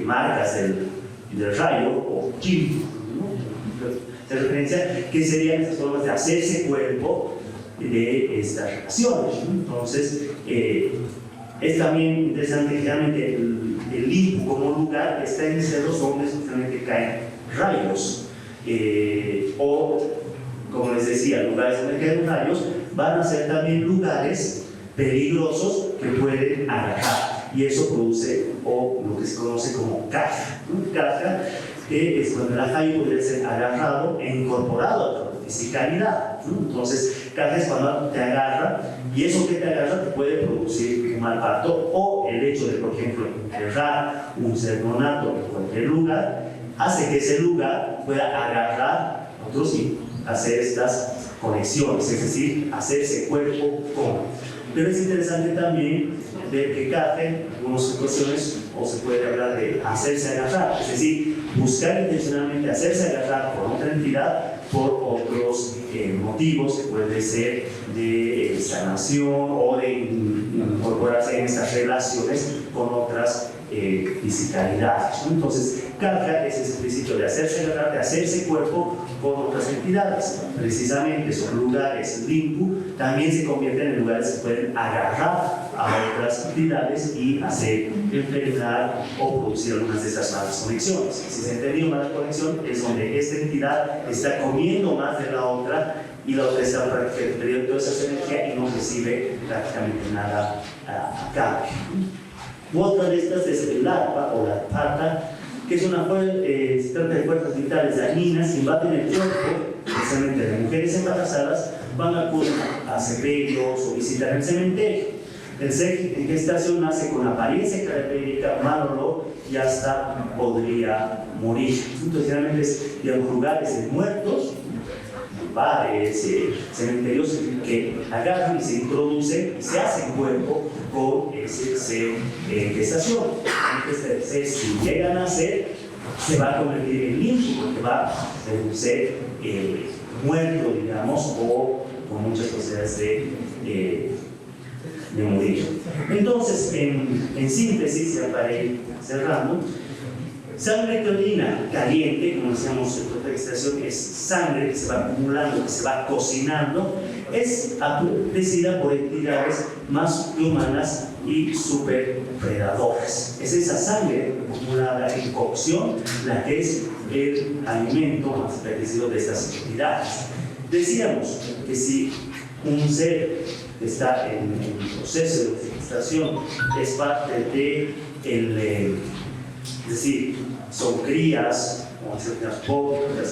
C: marcas del rayo o chimpo, ¿no? De referencia, que serían estas formas de hacerse cuerpo de estas relaciones, ¿no? Entonces, es también interesante que realmente el limpo como lugar está en cerros donde justamente caen rayos. O, como les decía, lugares donde caen rayos van a ser también lugares peligrosos que pueden agarrar, y eso produce lo que se conoce como caja, ¿no? Caja, que es cuando el rayo podría ser agarrado e incorporado a tu fisicalidad, ¿no? Entonces, caja es cuando te agarra, y eso que te agarra te puede producir un mal parto, o el hecho de, por ejemplo, enterrar un ser no nato en cualquier lugar hace que ese lugar pueda agarrar a otros y hacer estas conexiones, es decir, hacerse cuerpo con. Pero es interesante también ver que Caje, en algunas situaciones, o se puede hablar de hacerse agarrar, es decir, buscar intencionalmente hacerse agarrar por otra entidad por otros motivos, que puede ser de sanación o de incorporarse en estas relaciones con otras fisicalidades, ¿no? Entonces, Caja es ese principio de hacerse agarrar, de hacerse cuerpo con otras entidades. Precisamente son lugares limpu, también se convierten en lugares que pueden agarrar a otras entidades y hacer enfermar o producir algunas de esas malas conexiones. Si se entendió mala conexión, es donde esta entidad está comiendo más de la otra y la otra está perdiendo toda esa energía y no recibe prácticamente nada a cambio. Otra de estas es el arpa o la pata, que es una se trata de fuerzas vitales dañinas que invaden el cuerpo, especialmente de mujeres embarazadas, van a acudir a sepelios o visitar el cementerio. El ser en gestación nace con apariencia cadavérica, mal olor y hasta podría morir. Entonces, generalmente es, digamos, lugares de muertos, bares, cementerios que agarran y se introducen y se hacen cuerpo con ese ser en gestación. Entonces, si llegan a ser, se va a convertir en linfo, porque va a ser muerto, digamos, o con muchas posibilidades de morir. Entonces, en síntesis, ya para ir cerrando, sangre que orina caliente, como decíamos en otra extracción, es sangre que se va acumulando, que se va cocinando, es apetecida por entidades más humanas y superpredadoras. Es esa sangre acumulada en cocción la que es el alimento más apetecido de estas entidades. Decíamos que si un ser que está en el proceso de gestación es parte de es decir, son crías o ciertas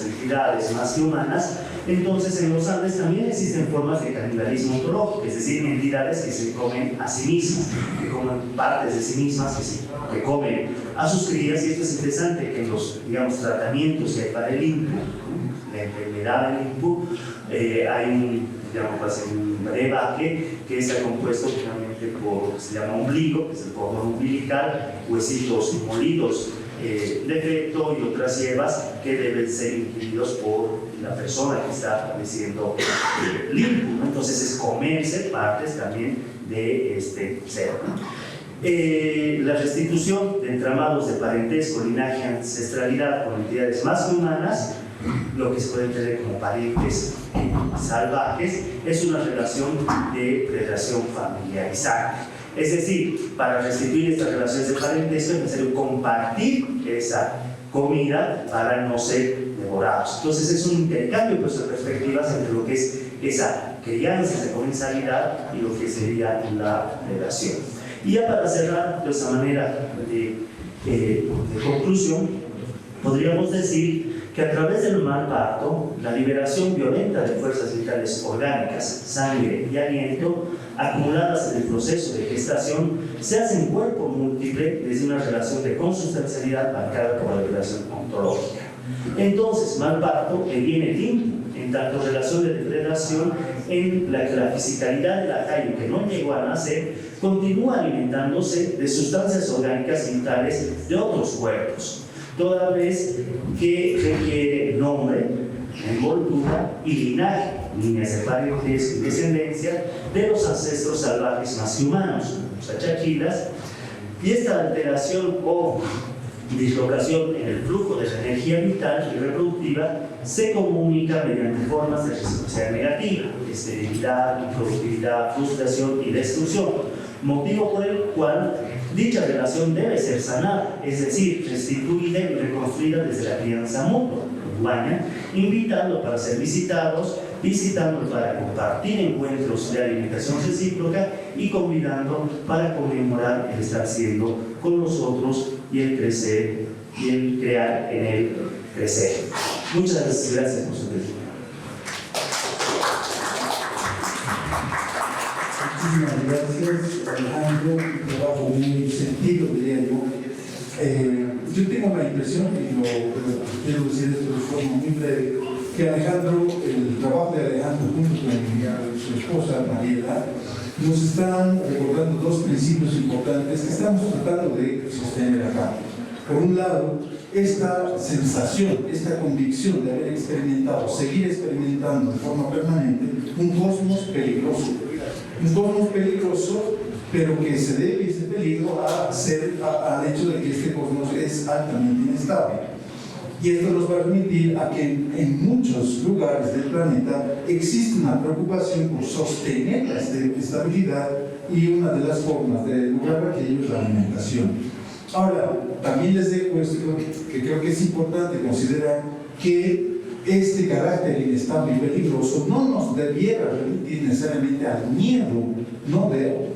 C: entidades más que humanas, entonces en los Andes también existen formas de canibalismo ontológico, es decir, entidades que se comen a sí mismas, que comen partes de sí mismas, que comen a sus crías. Y esto es interesante, que en los, digamos, tratamientos que hay para el INPU, la enfermedad del INPU, hay un brebaje que está compuesto finalmente por lo que se llama ombligo, que es el cordón umbilical, huesitos molidos de feto y otras hierbas que deben ser ingeridos por la persona que está padeciendo limpo, ¿no? Entonces es comerse partes también de este ser, ¿no? La restitución de entramados de parentesco, linaje, ancestralidad con entidades más que humanas, lo que se puede tener como parientes salvajes, es una relación de predación familiarizada. Es decir, para restituir estas relaciones de parentesco es necesario compartir esa comida para no ser devorados. Entonces es un intercambio pues, de perspectivas entre lo que es esa crianza de comensalidad y lo que sería la predación. Y ya para cerrar de esa manera de conclusión, podríamos decir que a través del mal parto, la liberación violenta de fuerzas vitales orgánicas, sangre y aliento, acumuladas en el proceso de gestación, se hace en cuerpo múltiple desde una relación de consustancialidad marcada por la liberación ontológica. Entonces, mal parto viene limpo, en tanto relación de depredación en la que la fisicalidad del lacayo que no llegó a nacer continúa alimentándose de sustancias orgánicas vitales de otros cuerpos, toda vez que requiere nombre, envoltura y linaje, líneas de parentesco y descendencia de los ancestros salvajes más que humanos, los achaquilas, y esta alteración o dislocación en el flujo de la energía vital y reproductiva se comunica mediante formas de reciprocidad negativa, esterilidad, improductividad, frustración y destrucción, motivo por el cual dicha relación debe ser sanada, es decir, restituida y reconstruida desde la crianza mutua, invitando para ser visitando para compartir encuentros de alimentación recíproca y convidando para conmemorar el estar siendo con los otros y el crecer y el crear en el crecer. Muchas gracias por su atención.
B: Muchísimas gracias, Alejandro. Un trabajo muy sentido, diría yo. Yo tengo la impresión, y lo quiero decir esto de forma muy breve, que Alejandro, el trabajo de Alejandro junto con su esposa Mariela, nos están recordando dos principios importantes que estamos tratando de sostener acá. Por un lado, esta sensación, esta convicción de haber experimentado, seguir experimentando de forma permanente un cosmos peligroso. Un cosmos peligroso, pero que se debe ese peligro al hecho de que este cosmos es altamente inestable. Y esto nos va a permitir a que en muchos lugares del planeta existe una preocupación por sostener la estabilidad, y una de las formas de lograr aquello es la alimentación. Ahora, también les dejo esto que creo que es importante considerar, que este carácter inestable y peligroso no nos debiera remitir necesariamente al miedo, ¿no?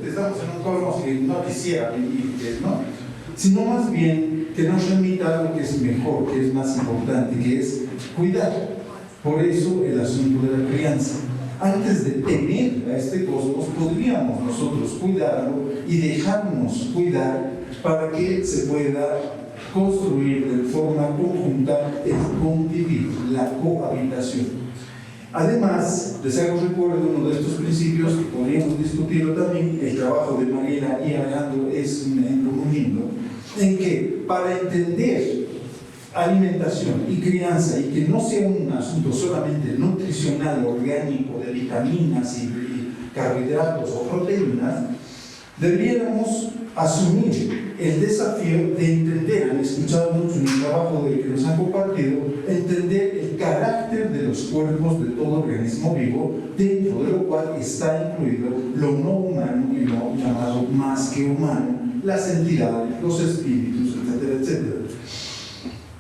B: Estamos en un cosmos que no quisiera vivir, ¿no? Sino más bien que nos remita a lo que es mejor, que es más importante, que es cuidar. Por eso el asunto de la crianza. Antes de tener a este cosmos, podríamos nosotros cuidarlo y dejarnos cuidar para que se pueda construir de forma conjunta el convivir, la cohabitación. Además, les hago recuerdo de uno de estos principios que podríamos discutirlo también. El trabajo de Mariela y Alejandro es un ejemplo muy lindo, en que para entender alimentación y crianza, y que no sea un asunto solamente nutricional, orgánico, de vitaminas y carbohidratos o proteínas, debiéramos asumir el desafío de entender, han escuchado mucho en el trabajo que nos han compartido, entender el carácter de los cuerpos de todo organismo vivo, dentro de lo cual está incluido lo no humano y lo llamado más que humano, las entidades, los espíritus, etcétera, etcétera.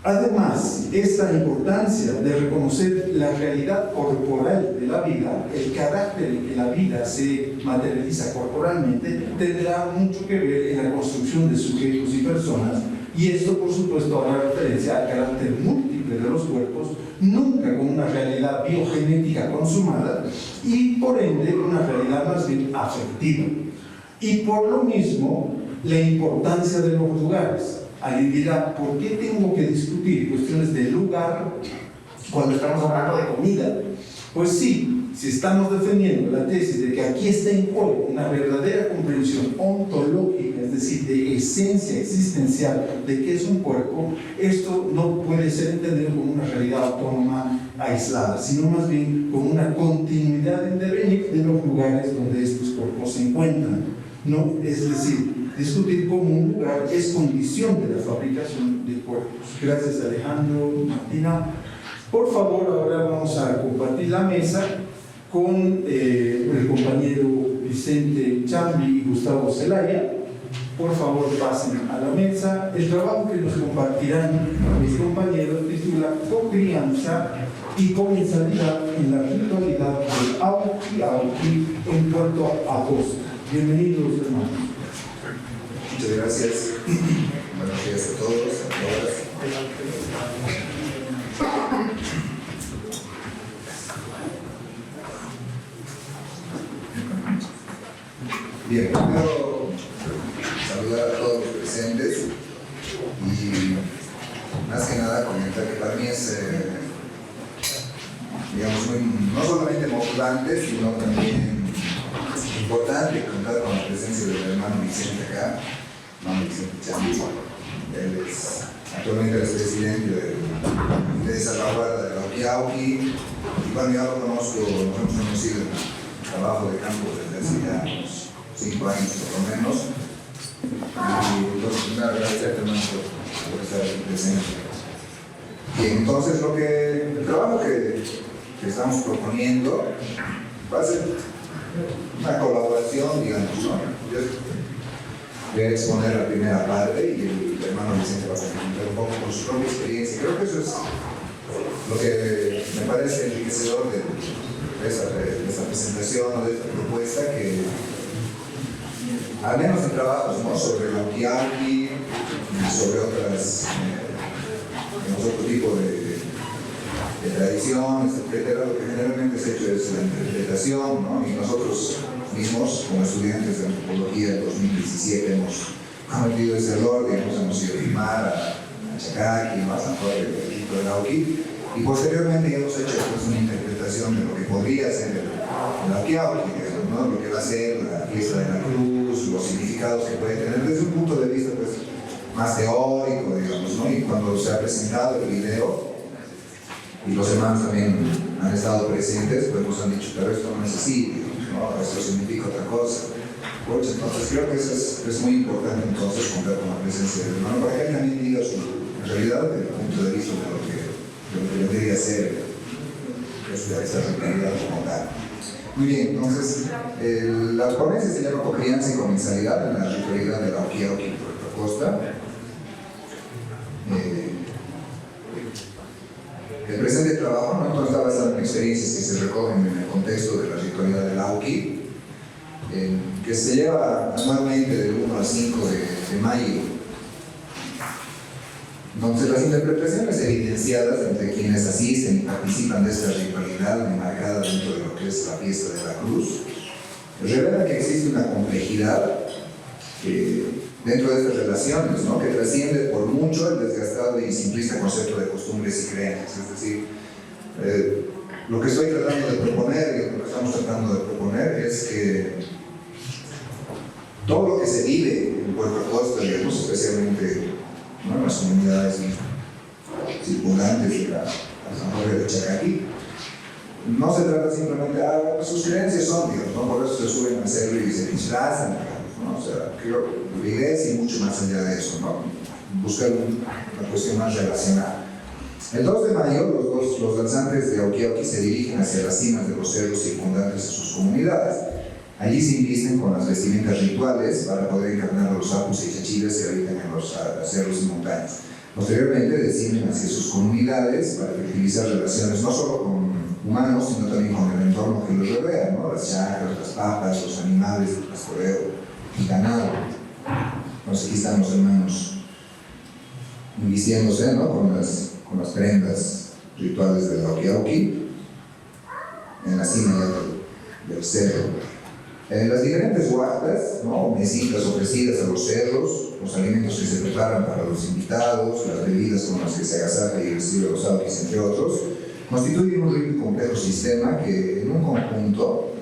B: Además, esta importancia de reconocer la realidad corporal de la vida, el carácter en que la vida se materializa corporalmente, tendrá mucho que ver en la construcción de sujetos y personas, y esto, por supuesto, hará referencia al carácter múltiple de los cuerpos, nunca con una realidad biogenética consumada, y por ende una realidad más bien afectiva. Y por lo mismo, la importancia de los lugares. Alguien dirá, ¿por qué tengo que discutir cuestiones de lugar cuando estamos hablando de comida? Pues sí, si estamos defendiendo la tesis de que aquí está en juego una verdadera comprensión ontológica, es decir, de esencia existencial de qué es un cuerpo, esto no puede ser entendido como una realidad autónoma aislada, sino más bien como una continuidad en devenir de los lugares donde estos cuerpos se encuentran, ¿no? Es decir, discutir como un lugar es condición de la fabricación de cuerpos. Gracias, Alejandro, Martina. Por favor, ahora vamos a compartir la mesa con el compañero Vicente Chambi y Gustavo Zelaya. Por favor, pasen a la mesa. El trabajo que nos compartirán mis compañeros titula Co-crianza y comensalidad en la ritualidad del Auki Auki en Puerto Acosta. Bienvenidos, hermanos.
E: Muchas gracias. Buenos días a todos, a todas. Bien, primero saludar a todos los presentes y más que nada comentar que para mí es, digamos, no solamente motivante, sino también importante contar con la presencia del hermano Vicente acá. Hermano Vicente Chambi. Él es actualmente el presidente de salvaguarda de la Auki Auki. Y bueno, ya lo conozco, nos hemos conocido en el trabajo de campo desde hace ya unos 5 años por lo menos. Y entonces, primero agradecerte, hermano, por estar aquí presente. Y entonces, el trabajo que estamos proponiendo va a ser una colaboración, digamos, ¿no? Voy a exponer la primera parte y el hermano Vicente va a comentar un poco con su propia experiencia. Creo que eso es lo que me parece enriquecedor de esta presentación o de esta propuesta, que al menos en trabajos, ¿no?, sobre la Auki Auki y sobre otro tipo de tradiciones, etcétera, lo que generalmente se ha hecho es la interpretación, ¿no? Y nosotros mismos, como estudiantes de antropología del 2017, hemos cometido ese error, digamos, hemos ido a filmar a Chacaqui, a San Jorge, del Auki, y posteriormente ya hemos hecho pues, una interpretación de lo que podría ser el Auki Auki, ¿no? Lo que va a ser la fiesta de la cruz, los significados que puede tener desde un punto de vista pues, más teórico, digamos, ¿no? Y cuando se ha presentado el video, y los hermanos también han estado presentes, pues nos han dicho, pero esto no es así, ¿no? Esto significa otra cosa. Pues, entonces creo que eso es muy importante entonces contar con la presencia del hermano, para que él también diga su realidad desde el punto de vista de lo que debería ser esta realidad como tal. Muy bien, entonces la ponencia se llama Co-crianza y comensalidad en la ritualidad de la Auki Auki en Puerto Acosta. El presente trabajo no está basado en experiencias que se recogen en el contexto de la ritualidad del Auki, que se lleva anualmente del 1 al 5 de mayo. Entonces, las interpretaciones evidenciadas entre quienes asisten y participan de esta ritualidad enmarcada dentro de lo que es la fiesta de la cruz, revelan que existe una complejidad dentro de estas relaciones, ¿no?, que trasciende por mucho el desgastado y simplista concepto de costumbres y creencias. Es decir, lo que estoy tratando de proponer y lo que estamos tratando de proponer es que todo lo que se vive en Puerto Acosta, digamos, especialmente, ¿no?, en las comunidades circundantes de la San Jorge de Chacaqui. No se trata simplemente de sus creencias son, digamos, ¿no? Por eso se suben al cerro y se disfrazan, ¿no? O sea, creo que la idea es ir mucho más allá de eso, ¿no? Buscar una cuestión más relacionada. El 2 de mayo, los danzantes de Auquiauqui se dirigen hacia las cimas de los cerros circundantes de sus comunidades. Allí se invisten con las vestimentas rituales para poder encarnar a los apus y chachiras que habitan en los cerros y montañas. Posteriormente descienden hacia sus comunidades para fertilizar relaciones no solo con humanos, sino también con el entorno que los rodea, ¿no? Las chacras, las papas, los animales, el pastoreo y ganado. Entonces aquí están los hermanos invistiéndose, ¿no? con las prendas rituales del Auquiauqui en la cima ya del cerro. Las diferentes huertas, ¿no? Mesitas ofrecidas a los cerros, los alimentos que se preparan para los invitados, las bebidas con las que se agasaja y recibe los auquis, entre otros, constituyen un rico y complejo sistema que en un conjunto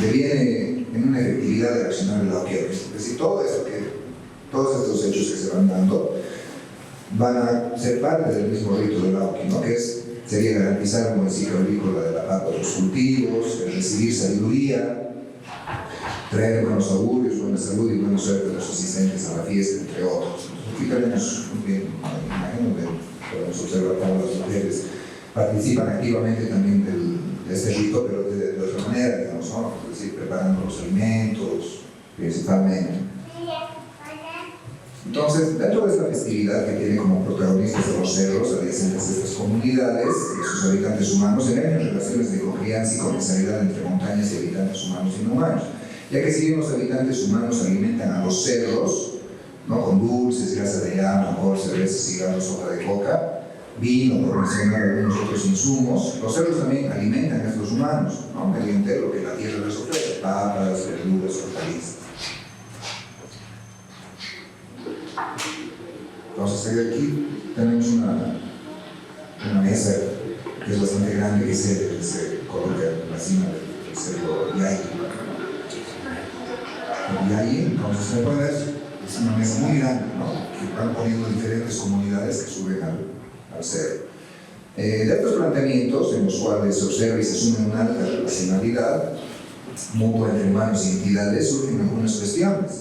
E: deviene en una efectividad de accionar el Auquiauqui. Es decir, todos estos hechos que se van dando van a ser parte del mismo rito del Auqui, ¿no? Que sería garantizar, como decía Aurícola, de la paz de los cultivos, el recibir sabiduría, traer buenos augurios, buena salud y buena suerte a los asistentes a la fiesta, entre otros. Aquí tenemos una imagen donde podemos observar cómo las mujeres participan activamente también de este rito, pero de otra manera, digamos, ¿no? Es decir, preparando los alimentos, principalmente. Entonces, dentro de esta festividad que tiene como protagonistas a los cerros adyacentes de estas comunidades y sus habitantes humanos, se ven relaciones de confianza y comensalidad entre montañas y habitantes humanos y no humanos, ya que si bien los habitantes humanos alimentan a los cerros, ¿no? Con dulces, grasa de llama, alcohol, cerveza, cigarros, hoja de coca, vino, por mencionar algunos otros insumos, los cerros también alimentan a estos humanos, ¿no? Mediante lo que la tierra les ofrece, papas, verduras, hortalizas. Entonces aquí tenemos una mesa que es bastante grande que se coloca en la cima del cerro Yay. Entonces se puede ver, es una mesa muy grande, ¿no? Que van poniendo diferentes comunidades que suben al cerro. De estos planteamientos en los cuales se observa y se asume una alta relacionalidad mutua entre humanos y entidades, surgen algunas cuestiones.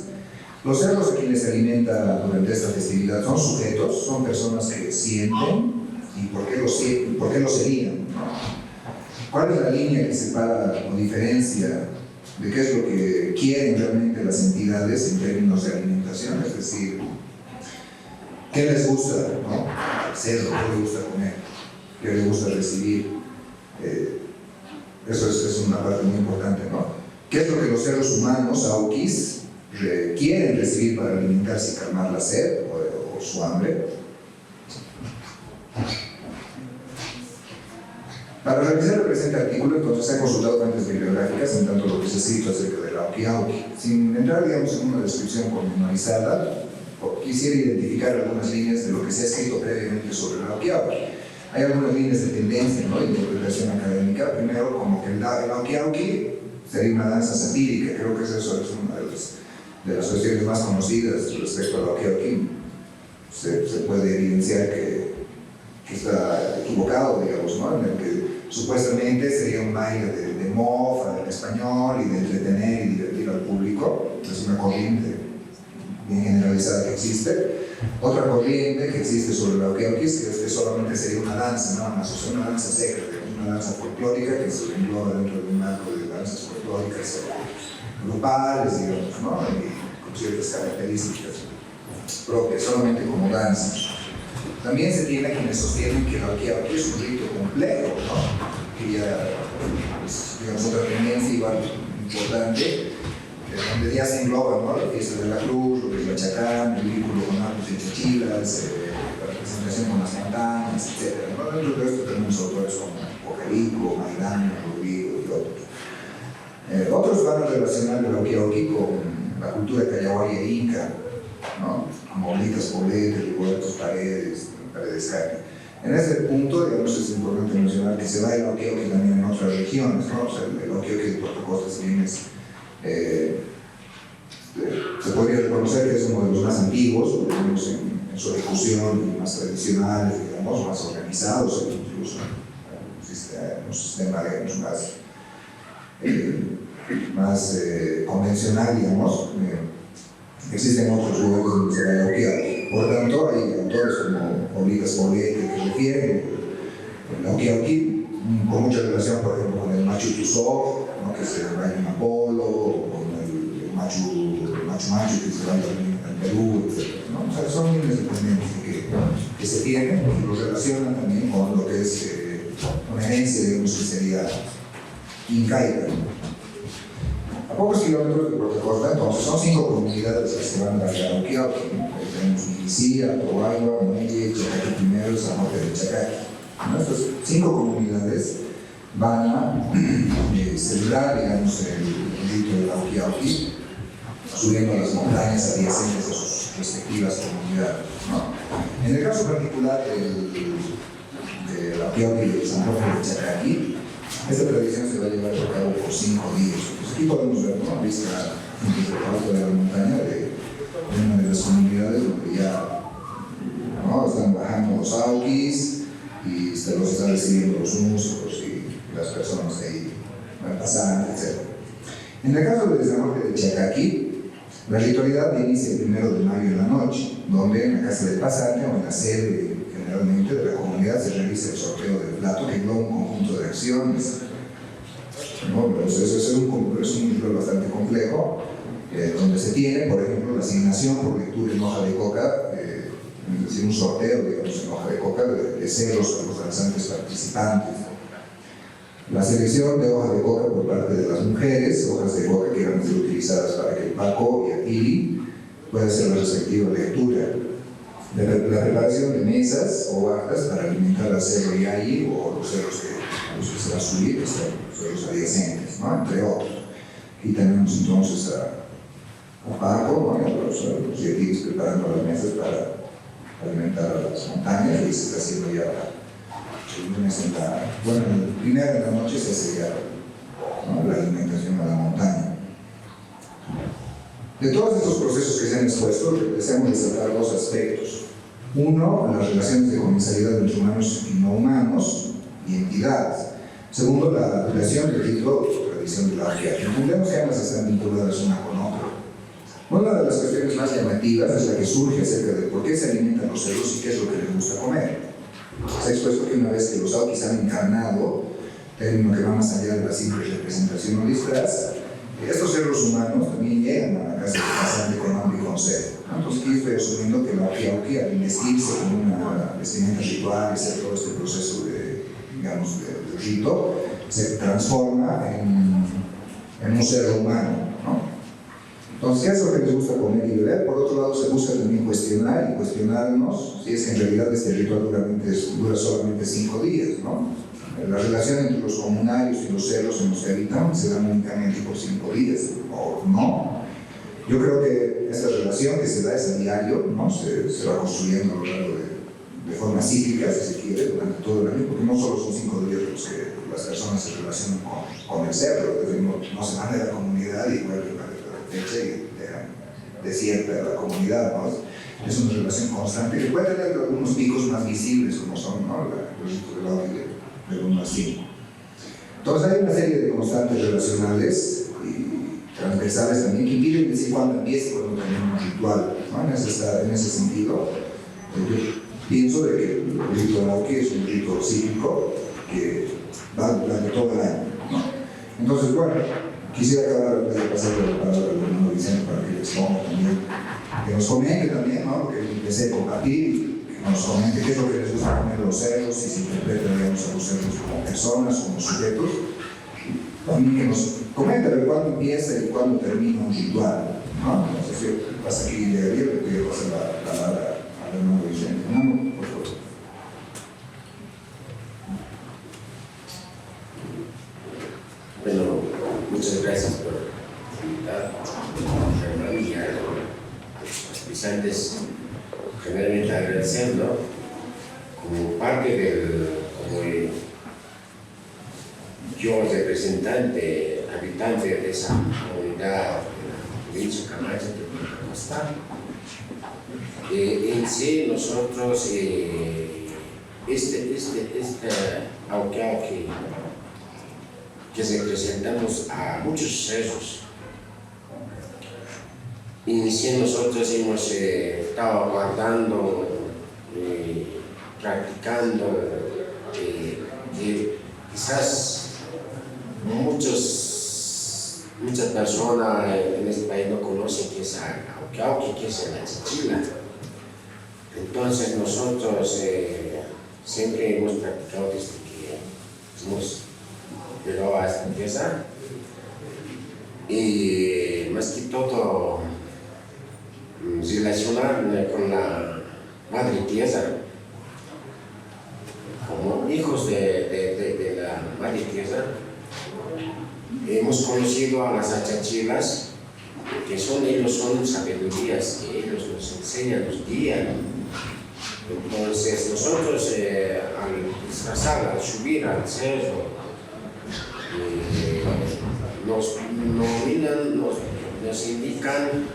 E: Los cerros a quienes se alimenta durante esta festividad son sujetos, son personas que sienten, y por qué lo serían, ¿no? ¿Cuál es la línea que separa o diferencia de qué es lo que quieren realmente las entidades en términos de alimentación? Es decir, ¿qué les gusta, ¿no? Al cerdo, ¿qué le gusta comer? ¿Qué le gusta recibir? Eso es una parte muy importante, ¿no? ¿Qué es lo que los seres humanos, auquis, quieren recibir para alimentarse y calmar la sed o su hambre? Para realizar el presente artículo, entonces, se han consultado fuentes bibliográficas en tanto lo que se ha escrito acerca del Auquiauqui. Sin entrar, digamos, en una descripción pormenorizada, quisiera identificar algunas líneas de lo que se ha escrito previamente sobre el Auquiauqui. Hay algunas líneas de tendencia, ¿no? De interpretación académica. Primero, como que el Auquiauqui sería una danza satírica. Creo que eso es una de las cuestiones más conocidas respecto al Auquiauqui. Se puede evidenciar que está equivocado, digamos, ¿no? En el que supuestamente sería un baile de mofa, en español, y de entretener y divertir al público. Es una corriente bien generalizada que existe. Otra corriente que existe sobre el Auquiauqui es que solamente sería una danza, nada más, o sea, una danza sacra, una danza folclórica que se engloba dentro de un marco de danzas folclóricas grupales, digamos, ¿no? Y con ciertas características propias, solamente como danza. También se tiene quienes sostienen que el Auquiauqui es un rito complejo, ¿no? Que ya es, digamos, otra tendencia igual importante, donde ya se engloban, ¿no? La fiesta de la cruz, lo que es la chacán, el vínculo con apus y chachilas, la representación con las montañas, etc. ¿no? Dentro de esto tenemos autores como Ocarico, Maidana, Rodrigo y otros. Otros van a relacionar el Auquiauqui con la cultura callahuaria e inca, ¿no? Molitas, pobletes, revueltos, paredes carne. En este punto, digamos, es importante mencionar que se da el Auquiauqui también en otras regiones, ¿no? O sea, el Auquiauqui de Puerto Costa, si bien se podría reconocer que es uno de los más antiguos, por lo menos en su ejecución y más tradicionales, digamos, digamos, más organizados, incluso un sistema, digamos, más convencional, digamos. Existen otros lugares donde se va a lauquear. Por lo tanto, hay autores como Oliva Spolete que refieren el lauqueauqui con mucha relación, por ejemplo, con el Machu Picchu, ¿no? Que se baila en Apolo, o con el Machu que se baila en Perú, etc. ¿No? O sea, son líneas de tendencia que se tienen y lo relacionan también con lo que es una herencia, digamos, que sería incaica. A pocos kilómetros de Puerto Costa, entonces, son 5 comunidades que se van a lauqueauqui. Tenemos Milicía, Tobaigua, Muelle, Chacaqui primero, San Jorge de Chacaqui. Estas 5 comunidades van a celebrar, digamos, el rito de lauqueauqui, subiendo a las montañas adyacentes a sus respectivas comunidades, ¿no? En el caso particular de lauqueauqui de San Jorge de Chacaqui, esta tradición se va a llevar a cabo por 5 días. Pues aquí podemos ver, ¿no?, vista desde el alto de la montaña de una de las comunidades donde ya, ¿no?, están bajando los auquis y se los están recibiendo los músicos y las personas que ahí van pasando, etc. En el caso de San Jorge de Chacaqui, la ritualidad inicia el 1 de mayo en la noche, donde en la casa del pasante o en la sede generalmente de la comunidad se realiza el sorteo del plato que engloba un conjunto de acciones. ¿No? Pues eso es un ritual bastante complejo, donde se tiene, por ejemplo, la asignación por lectura en hoja de coca, es decir, un sorteo, digamos, en hoja de coca de ceros a los danzantes participantes. La selección de hoja de coca por parte de las mujeres, hojas de coca que van a ser utilizadas para que el paco y atili pueda hacer la respectiva lectura. La preparación de mesas o barcas para alimentar al cerro yayi o los cerros a los que se va a subir, que son cerros adyacentes, ¿no?, entre otros. Aquí tenemos entonces a Paco, ¿no?, los yaquis preparando las mesas para alimentar a las montañas, y se está haciendo ya el lunes primero en la noche se hace ya, ¿no?, la alimentación a la montaña. De todos estos procesos que se han expuesto, deseamos resaltar 2 aspectos. Uno, las relaciones de comensalidad entre humanos y no humanos y entidades. Segundo, la relación del rito y tradición de la lauqueauqui. Entendemos que ambas están vinculadas una con otra. Una de las cuestiones más llamativas es la que surge acerca de por qué se alimentan los cerdos y qué es lo que les gusta comer. Se ha expuesto que una vez que los auquis han encarnado, término que va más allá de la simple representación o disfraz, estos cerdos humanos también llegan a la casa del pasante con hambre y con sed. Entonces aquí estoy asumiendo que el lauqueauqui, al investirse con una vestimenta ritual y hacer todo este proceso de rito, se transforma en un cerdo humano, ¿no? Entonces, ¿qué es lo que les gusta comer y beber? Por otro lado, se busca también cuestionar y cuestionarnos si es que en realidad este ritual dura solamente 5 días, ¿no? La relación entre los comunarios y los cerros en los que habitan se da únicamente por 5 días, o no. Yo creo que esta relación que se da es a diario, ¿no? Se va construyendo a lo largo de forma cíclica, si se quiere, durante todo el año, porque no solo son 5 días los que las personas se relacionan con el cerro, no se van de la comunidad y vuelven a la fecha y dejan desierta la comunidad, ¿no? Es una relación constante que puede tener algunos picos más visibles, como son, ¿no?, los ritos del audio de 1 a 5. Entonces hay una serie de constantes relacionales y transversales también que impiden decir cuándo empieza y cuándo termina un ritual, ¿no? En ese sentido, yo pienso de que el rito del auquis es un rito cíclico que va durante todo el año, ¿no? Entonces, bueno, quisiera acabar de pasar la palabra al hermano Vicente para que les ponga también, que nos comente también, ¿no?, que empecé a compartir, que nos comente qué es lo que les gusta comer los cerdos, si se interpreta, digamos, a los cerdos como personas, como sujetos. También que nos comente de cuándo empieza y cuándo termina un ritual, ¿no? Entonces, yo hasta aquí llegaría, pero quiero pasar la palabra al hermano Vicente. Hermano, por favor.
F: Bueno, muchas gracias por invitar a hermano y a los auspiciantes. Generalmente agradecerlo como parte como yo representante, habitante de esa comunidad de Vincho Camacho de Puerto Costa. En sí nosotros Aucao que representamos a muchos cerros. Y si nosotros hemos estado guardando, practicando, que quizás muchas personas en este país no conocen qué es Aucao, qué es la chichila. Entonces nosotros siempre hemos practicado desde que hemos llegado a esta pieza y más que todo relacionar con la madre tierra, como hijos de la madre tierra. Hemos conocido a las achachilas, que ellos son sabidurías que ellos nos enseñan, nos guían. Entonces nosotros al disfrazar, al subir al cerro, nos nominan, nos indican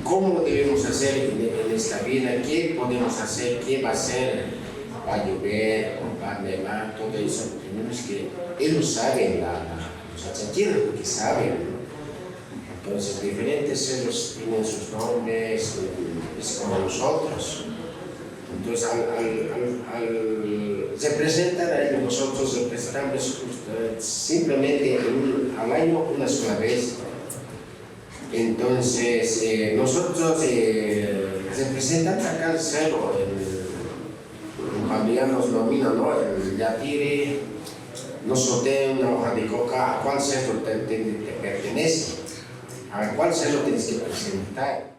F: cómo debemos hacer en esta vida, qué podemos hacer, qué va a ser, va a llover, va a nevar, todo eso. Tenemos que, ellos saben, los achachilas porque saben. Entonces diferentes cerros tienen sus nombres, es como nosotros. Entonces, al representar a ellos, nosotros representamos simplemente al año una sola vez. Entonces, nosotros representamos acá el cerro, cuando ya nos nominan, ¿no? El yatire, nos sortea una hoja de coca, ¿a cuál cerro te pertenece? ¿A cuál cerro tienes que presentar?